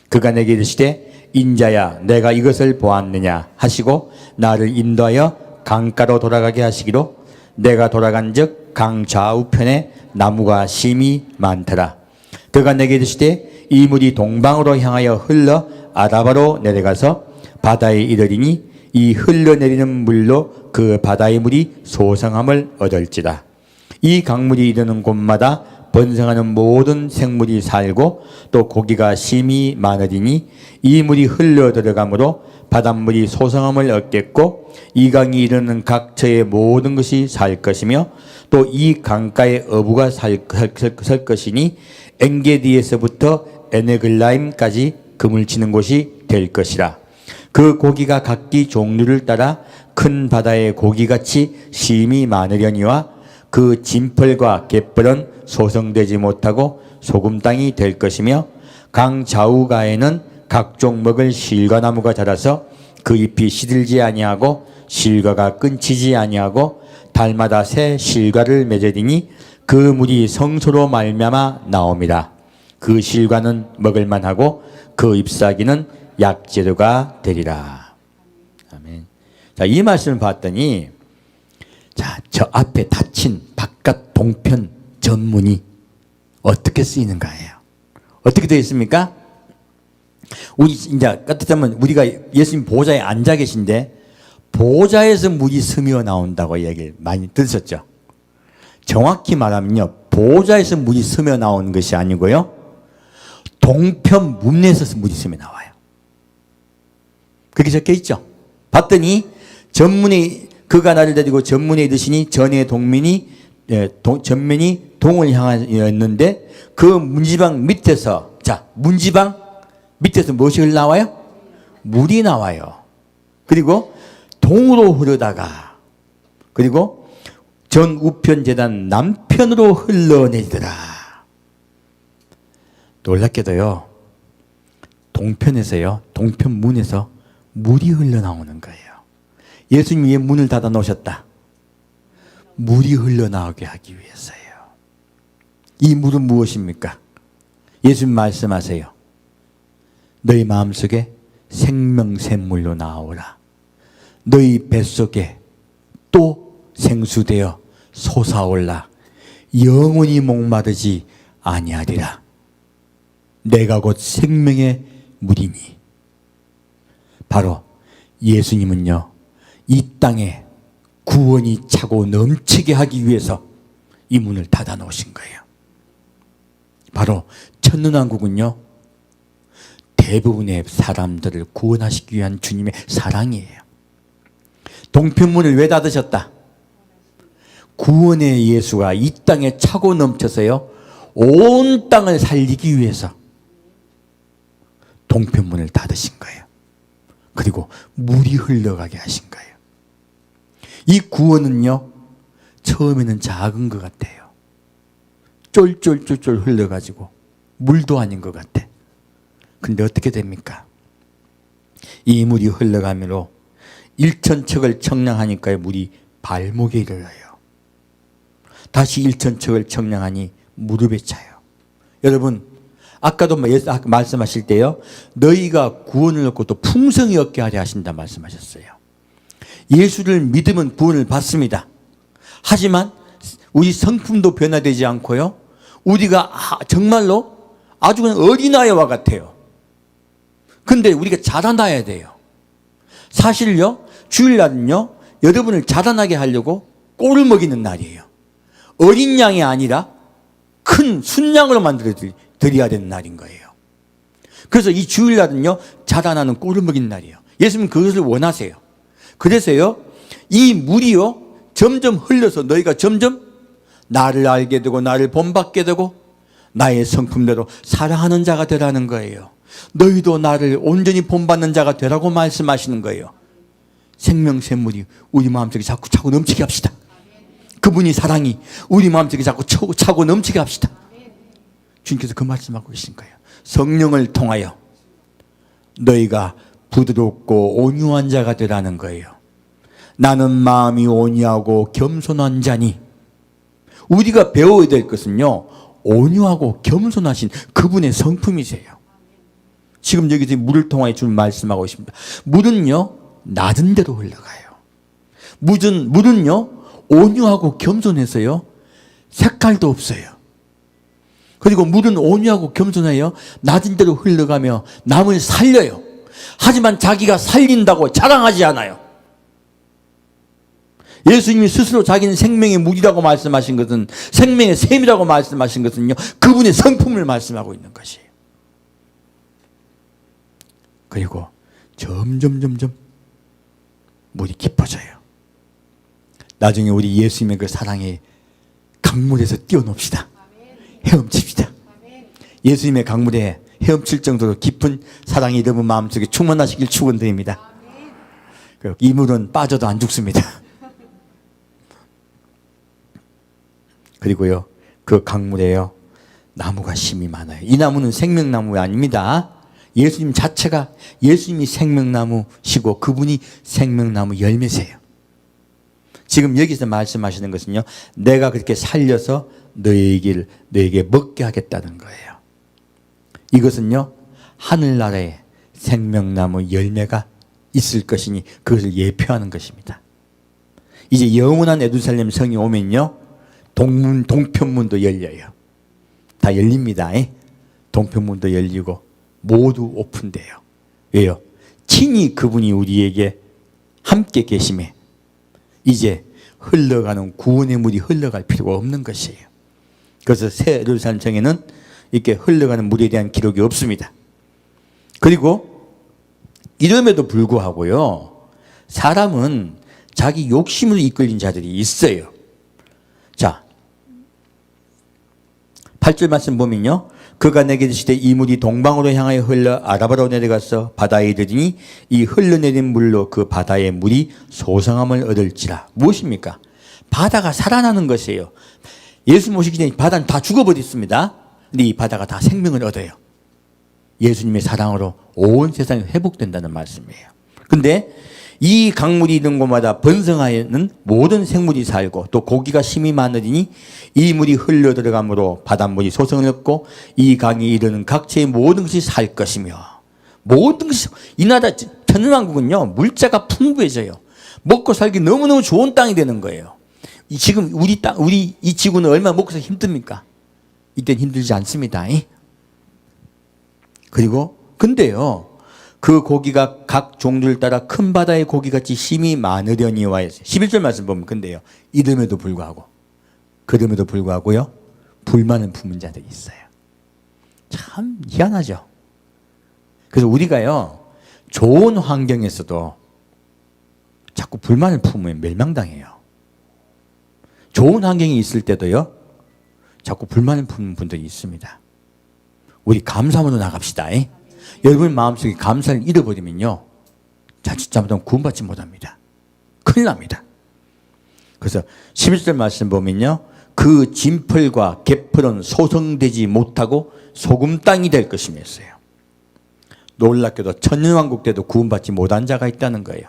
그가 내게 이르시되 인자야 내가 이것을 보았느냐 하시고 나를 인도하여 강가로 돌아가게 하시기로 내가 돌아간즉 강 좌우편에 나무가 심이 많더라. 그가 내게 이르시되 이 물이 동방으로 향하여 흘러 아라바로 내려가서 바다에 이르리니 이 흘러내리는 물로 그 바다의 물이 소성함을 얻을지라. 이 강물이 이르는 곳마다 번성하는 모든 생물이 살고 또 고기가 심히 많으리니 이 물이 흘러 들어가므로 바닷물이 소성함을 얻겠고 이 강이 이르는 각처의 모든 것이 살 것이며 또 이 강가에 어부가 살 것이니 엔게디에서부터 에네글라임까지 그물 치는 곳이 될 것이라. 그 고기가 각기 종류를 따라 큰 바다의 고기같이 심이 많으려니와 그 진펄과 갯벌은 소성되지 못하고 소금 땅이 될 것이며 강 좌우가에는 각종 먹을 실과나무가 자라서 그 잎이 시들지 아니하고 실과가 끊치지 아니하고 달마다 새 실과를 맺으리니 그 물이 성소로 말미암아 나옵니다. 그 실과는 먹을만하고 그 잎사귀는 약재료가 되리라. 아멘. 자, 이 말씀을 봤더니 자, 저 앞에 닫힌 바깥 동편 전문이 어떻게 쓰이는가예요. 어떻게 되어 있습니까? 우리 이제 같으면 우리가 예수님 보좌에 앉아 계신데 보좌에서 물이 스며 나온다고 얘기를 많이 들으셨죠. 정확히 말하면요, 보좌에서 물이 스며 나오는 것이 아니고요, 동편 문에서 물이 스며 나와요. 그렇게 적혀 있죠. 봤더니 전문에 그가 나를 데리고 전문에 이르시니 전의 전면이 동을 향하였는데 그 문지방 밑에서, 자, 문지방 밑에서 무엇이 흘러나와요? 물이 나와요. 그리고 동으로 흐르다가 그리고 전 우편 제단 남편으로 흘러내리더라. 놀랍게도요, 동편에서요, 동편 문에서 물이 흘러나오는 거예요. 예수님이 문을 닫아 놓으셨다. 물이 흘러나오게 하기 위해서예요. 이 물은 무엇입니까? 예수님 말씀하세요. 너희 마음속에 생명샘물로 나오라. 너희 뱃속에 또 생수되어 솟아올라 영원히 목마르지 아니하리라. 내가 곧 생명의 물이니. 바로 예수님은요, 이 땅에 구원이 차고 넘치게 하기 위해서 이 문을 닫아 놓으신 거예요. 바로 천년왕국은요, 대부분의 사람들을 구원하시기 위한 주님의 사랑이에요. 동편문을 왜 닫으셨다? 구원의 예수가 이 땅에 차고 넘쳐서요, 온 땅을 살리기 위해서 동편문을 닫으신 거예요. 그리고 물이 흘러가게 하신 거예요. 이 구원은요, 처음에는 작은 것 같아요. 쫄쫄쫄쫄 흘러가지고 물도 아닌 것 같아. 근데 어떻게 됩니까? 이 물이 흘러가므로 1,000척을 청량하니까 물이 발목에 이르러요. 다시 1,000척을 청량하니 무릎에 차요. 여러분, 아까도 말씀하실 때요, 너희가 구원을 얻고 또 풍성히 얻게 하려 하신다 말씀하셨어요. 예수를 믿으면 구원을 받습니다. 하지만 우리 성품도 변화되지 않고요, 우리가 정말로 아주 그냥 어린아이와 같아요. 근데 우리가 자라나야 돼요. 사실요, 주일날은요, 여러분을 자라나게 하려고 꼴을 먹이는 날이에요. 어린 양이 아니라 큰 순양으로 만들어 드려야 되는 날인 거예요. 그래서 이 주일날은요, 자라나는 꼴을 먹이는 날이에요. 예수님은 그것을 원하세요. 그래서요, 이 물이요, 점점 흘러서 너희가 점점 나를 알게 되고 나를 본받게 되고 나의 성품대로 사랑하는 자가 되라는 거예요. 너희도 나를 온전히 본받는 자가 되라고 말씀하시는 거예요. 생명샘물이 우리 마음속에 자꾸 차고 넘치게 합시다. 그분이 사랑이 우리 마음속에 자꾸 차고 넘치게 합시다. 주님께서 그 말씀하고 계신 거예요. 성령을 통하여 너희가 부드럽고 온유한 자가 되라는 거예요. 나는 마음이 온유하고 겸손한 자니. 우리가 배워야 될 것은요, 온유하고 겸손하신 그분의 성품이세요. 지금 여기서 물을 통하여 주님 말씀하고 있습니다. 물은요, 낮은 데로 흘러가요. 물은요, 온유하고 겸손해서요, 색깔도 없어요. 그리고 물은 온유하고 겸손해요, 낮은 데로 흘러가며 남을 살려요. 하지만 자기가 살린다고 자랑하지 않아요. 예수님이 스스로 자기는 생명의 물이라고 말씀하신 것은, 생명의 샘이라고 말씀하신 것은요, 그분의 성품을 말씀하고 있는 것이에요. 그리고 점점 물이 깊어져요. 나중에 우리 예수님의 그 사랑의 강물에서 뛰어놉시다. 헤엄칩시다. 예수님의 강물에 헤엄칠 정도로 깊은 사랑이 여러분 마음속에 충만하시길 축원드립니다. 이 물은 빠져도 안 죽습니다. 그리고요, 그 강물에요, 나무가 심이 많아요. 이 나무는 생명나무가 아닙니다. 예수님 자체가, 예수님이 생명나무시고 그분이 생명나무 열매세요. 지금 여기서 말씀하시는 것은요, 내가 그렇게 살려서 너에게 먹게 하겠다는 거예요. 이것은요, 하늘나라에 생명나무 열매가 있을 것이니 그것을 예표하는 것입니다. 이제 영원한 예루살렘 성이 오면요, 동편문도 열려요. 다 열립니다. 동편문도 열리고 모두 오픈돼요. 왜요? 친히 그분이 우리에게 함께 계심에 이제 흘러가는 구원의 물이 흘러갈 필요가 없는 것이에요. 그래서 새 예루살렘 성에는 이렇게 흘러가는 물에 대한 기록이 없습니다. 그리고 이름에도 불구하고요, 사람은 자기 욕심으로 이끌린 자들이 있어요. 자, 8절 말씀 보면요, 그가 내게 이르시되 이 물이 동방으로 향하여 흘러 아라바로 내려가서 바다에 이르리니 이 흘러내린 물로 그 바다의 물이 소성함을 얻을지라. 무엇입니까? 바다가 살아나는 것이에요. 예수 모시기 전에 바다는 다 죽어버렸습니다. 근데 이 바다가 다 생명을 얻어요. 예수님의 사랑으로 온 세상이 회복된다는 말씀이에요. 근데 이 강물이 있는 곳마다 번성하여는 모든 생물이 살고 또 고기가 심이 많으리니 이 물이 흘러 들어가므로 바닷물이 소성을 얻고 이 강이 이르는 각처의 모든 것이 살 것이며 모든 것이 이 나라 천년왕국은요 물자가 풍부해져요. 먹고 살기 너무너무 좋은 땅이 되는 거예요. 지금 우리 땅, 우리 이 지구는 얼마나 먹고 살기 힘듭니까? 이때는 힘들지 않습니다. 그리고 근데요 그 고기가 각 종류를 따라 큰 바다의 고기같이 힘이 많으려니와 했어요. 11절 말씀 보면 근데요 이름에도 불구하고 그럼에도 불구하고요 불만을 품은 자들이 있어요. 참 희한하죠. 그래서 우리가요 좋은 환경에서도 자꾸 불만을 품으면 멸망당해요. 좋은 환경이 있을 때도요 자꾸 불만을 품는 분들이 있습니다. 우리 감사함으로 나갑시다. 여러분 마음속에 감사를 잃어버리면요 자칫 잘못하면 구원받지 못합니다. 큰일 납니다. 그래서 11절 말씀 보면요 그 진펄과 개펄은 소성되지 못하고 소금 땅이 될 것이면서요. 놀랍게도 천년왕국 때도 구원받지 못한 자가 있다는 거예요.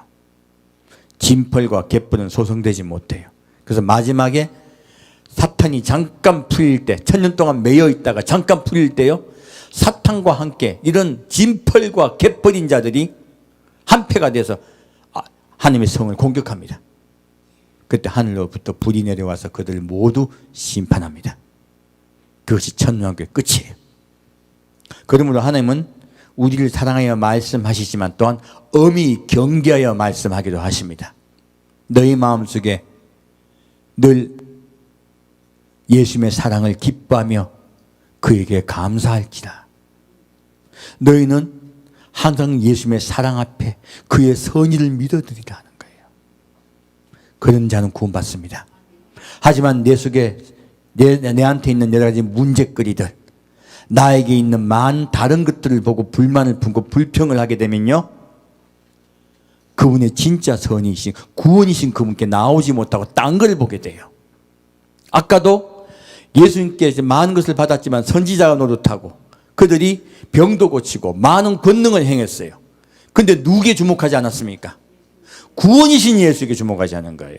진펄과 개펄은 소성되지 못해요. 그래서 마지막에 사탄이 잠깐 풀릴 때 천년 동안 매여 있다가 잠깐 풀릴 때요 사탄과 함께 이런 진펄과 개펄인 자들이 한패가 돼서 하나님의 성을 공격합니다. 그때 하늘로부터 불이 내려와서 그들을 모두 심판합니다. 그것이 천년왕국의 끝이에요. 그러므로 하나님은 우리를 사랑하여 말씀하시지만 또한 엄히 경계하여 말씀하기도 하십니다. 너희 마음속에 늘 예수님의 사랑을 기뻐하며 그에게 감사할지라. 너희는 항상 예수님의 사랑 앞에 그의 선의를 믿어드리라는 거예요. 그런 자는 구원받습니다. 하지만 내 속에 내한테 있는 여러 가지 문제거리들 나에게 있는 많은 다른 것들을 보고 불만을 품고 불평을 하게 되면요 그분의 진짜 선이신 구원이신 그분께 나오지 못하고 딴 걸 보게 돼요. 아까도 예수님께서 많은 것을 받았지만 선지자가 노릇하고 그들이 병도 고치고 많은 권능을 행했어요. 그런데 누구에 주목하지 않았습니까? 구원이신 예수에게 주목하지 않은 거예요.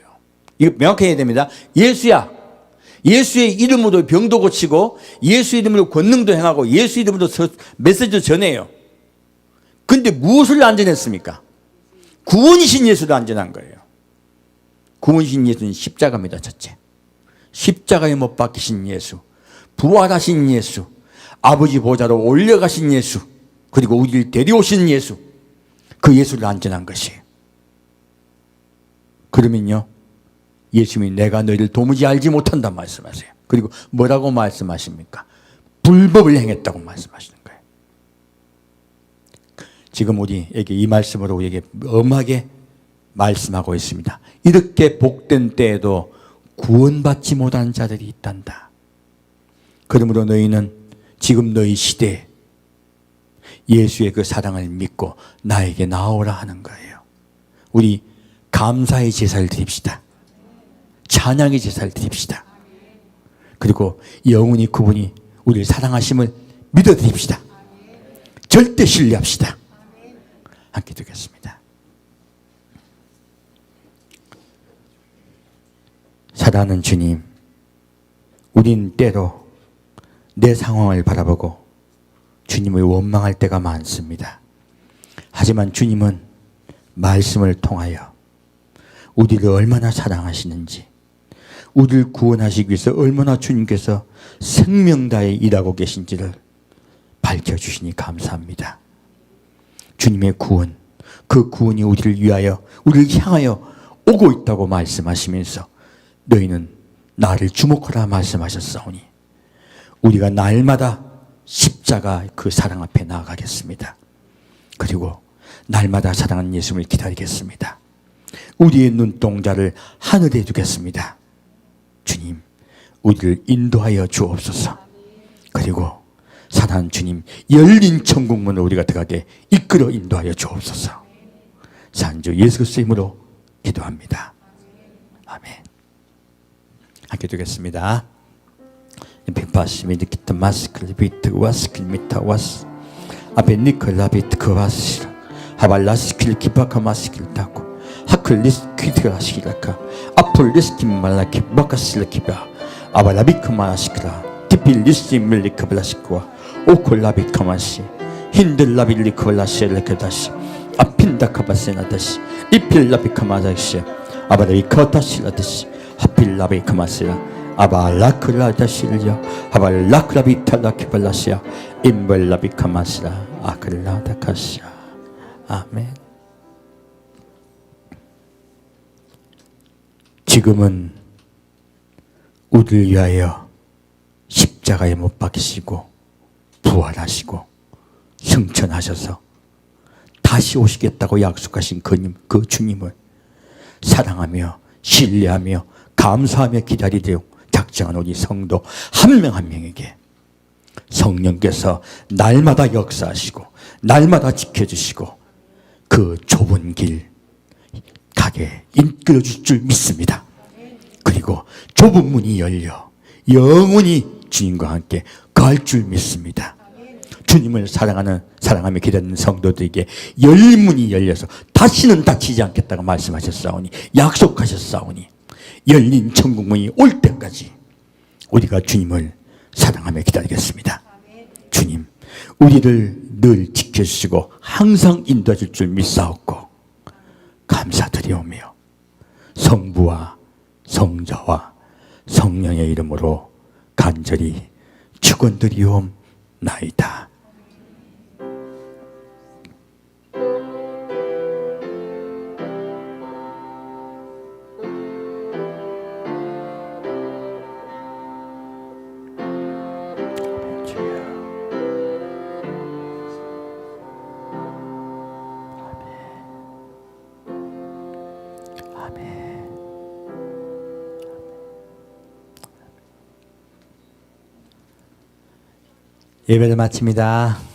이거 명확히 해야 됩니다. 예수야, 예수의 이름으로 병도 고치고 예수 이름으로 권능도 행하고 예수 이름으로 메시지도 전해요. 그런데 무엇을 안전했습니까? 구원이신 예수를 안전한 거예요. 구원이신 예수는 십자가입니다. 첫째, 십자가에 못 박히신 예수, 부활하신 예수, 아버지 보좌로 올려가신 예수, 그리고 우리를 데려오신 예수, 그 예수를 안전한 것이에요. 그러면요 예수님이 내가 너희를 도무지 알지 못한다 말씀하세요. 그리고 뭐라고 말씀하십니까? 불법을 행했다고 말씀하시는 거예요. 지금 우리에게 이 말씀으로 우리에게 엄하게 말씀하고 있습니다. 이렇게 복된 때에도 구원받지 못한 자들이 있단다. 그러므로 너희는 지금 너희 시대에 예수의 그 사랑을 믿고 나에게 나오라 하는 거예요. 우리 감사의 제사를 드립시다. 찬양의 제사를 드립시다. 그리고 영원히 그분이 우리를 사랑하심을 믿어드립시다. 절대 신뢰합시다. 함께 듣겠습니다. 사랑하는 주님, 우린 때로 내 상황을 바라보고 주님을 원망할 때가 많습니다. 하지만 주님은 말씀을 통하여 우리를 얼마나 사랑하시는지, 우리를 구원하시기 위해서 얼마나 주님께서 생명 다해 일하고 계신지를 밝혀주시니 감사합니다. 주님의 구원, 그 구원이 우리를 위하여, 우리를 향하여 오고 있다고 말씀하시면서 너희는 나를 주목하라 말씀하셨사오니 우리가 날마다 십자가 그 사랑 앞에 나아가겠습니다. 그리고 날마다 사랑하는 예수님을 기다리겠습니다. 우리의 눈동자를 하늘에 두겠습니다. 주님, 우리를 인도하여 주옵소서. 그리고 사랑하는 주님, 열린 천국문으로 우리가 들어가게 이끌어 인도하여 주옵소서. 산주 예수 그리스도의 이름으로 기도합니다. 아멘. 함께 두겠습니다. 비파시미 니키타 마스클 비트 와스클 미타 와스 앞에 니콜라 비트 그 와스 하발라스킬 기파카 마스킬 타고 클리스퀴트라시라카 아폴리스키 말라키 바카실라키바 아바라비크마시크라 디필리시 밀리크블라시크와 오콜라비카마시 힌들라빌리크블라시엘레크다시 아핀다카바세나다시 이필라비카마다시 아바라비카타실라다시 하필라비카마시라 아발라크라다실려 아발라크라비탈라키발라시아 임벌라비카마시라 아클라다카시아. 아멘. 지금은 우리를 위하여 십자가에 못 박히시고 부활하시고 승천하셔서 다시 오시겠다고 약속하신 그 주님을 사랑하며 신뢰하며 감사하며 기다리도록 작정한 우리 성도 한 명 한 명에게 성령께서 날마다 역사하시고 날마다 지켜주시고 그 좁은 길 가게 이끌어줄 줄 믿습니다. 그리고 좁은 문이 열려 영원히 주님과 함께 거할 줄 믿습니다. 주님을 사랑하며 기다리는 성도들에게 열문이 열려서 다시는 닫히지 않겠다고 말씀하셨사오니 약속하셨사오니 열린 천국문이 올 때까지 우리가 주님을 사랑하며 기다리겠습니다. 주님, 우리를 늘 지켜주시고 항상 인도하실 줄 믿사옵고 감사드리오며 성부와 성자와 성령의 이름으로 간절히 축원드리옵나이다. 예배를 마칩니다.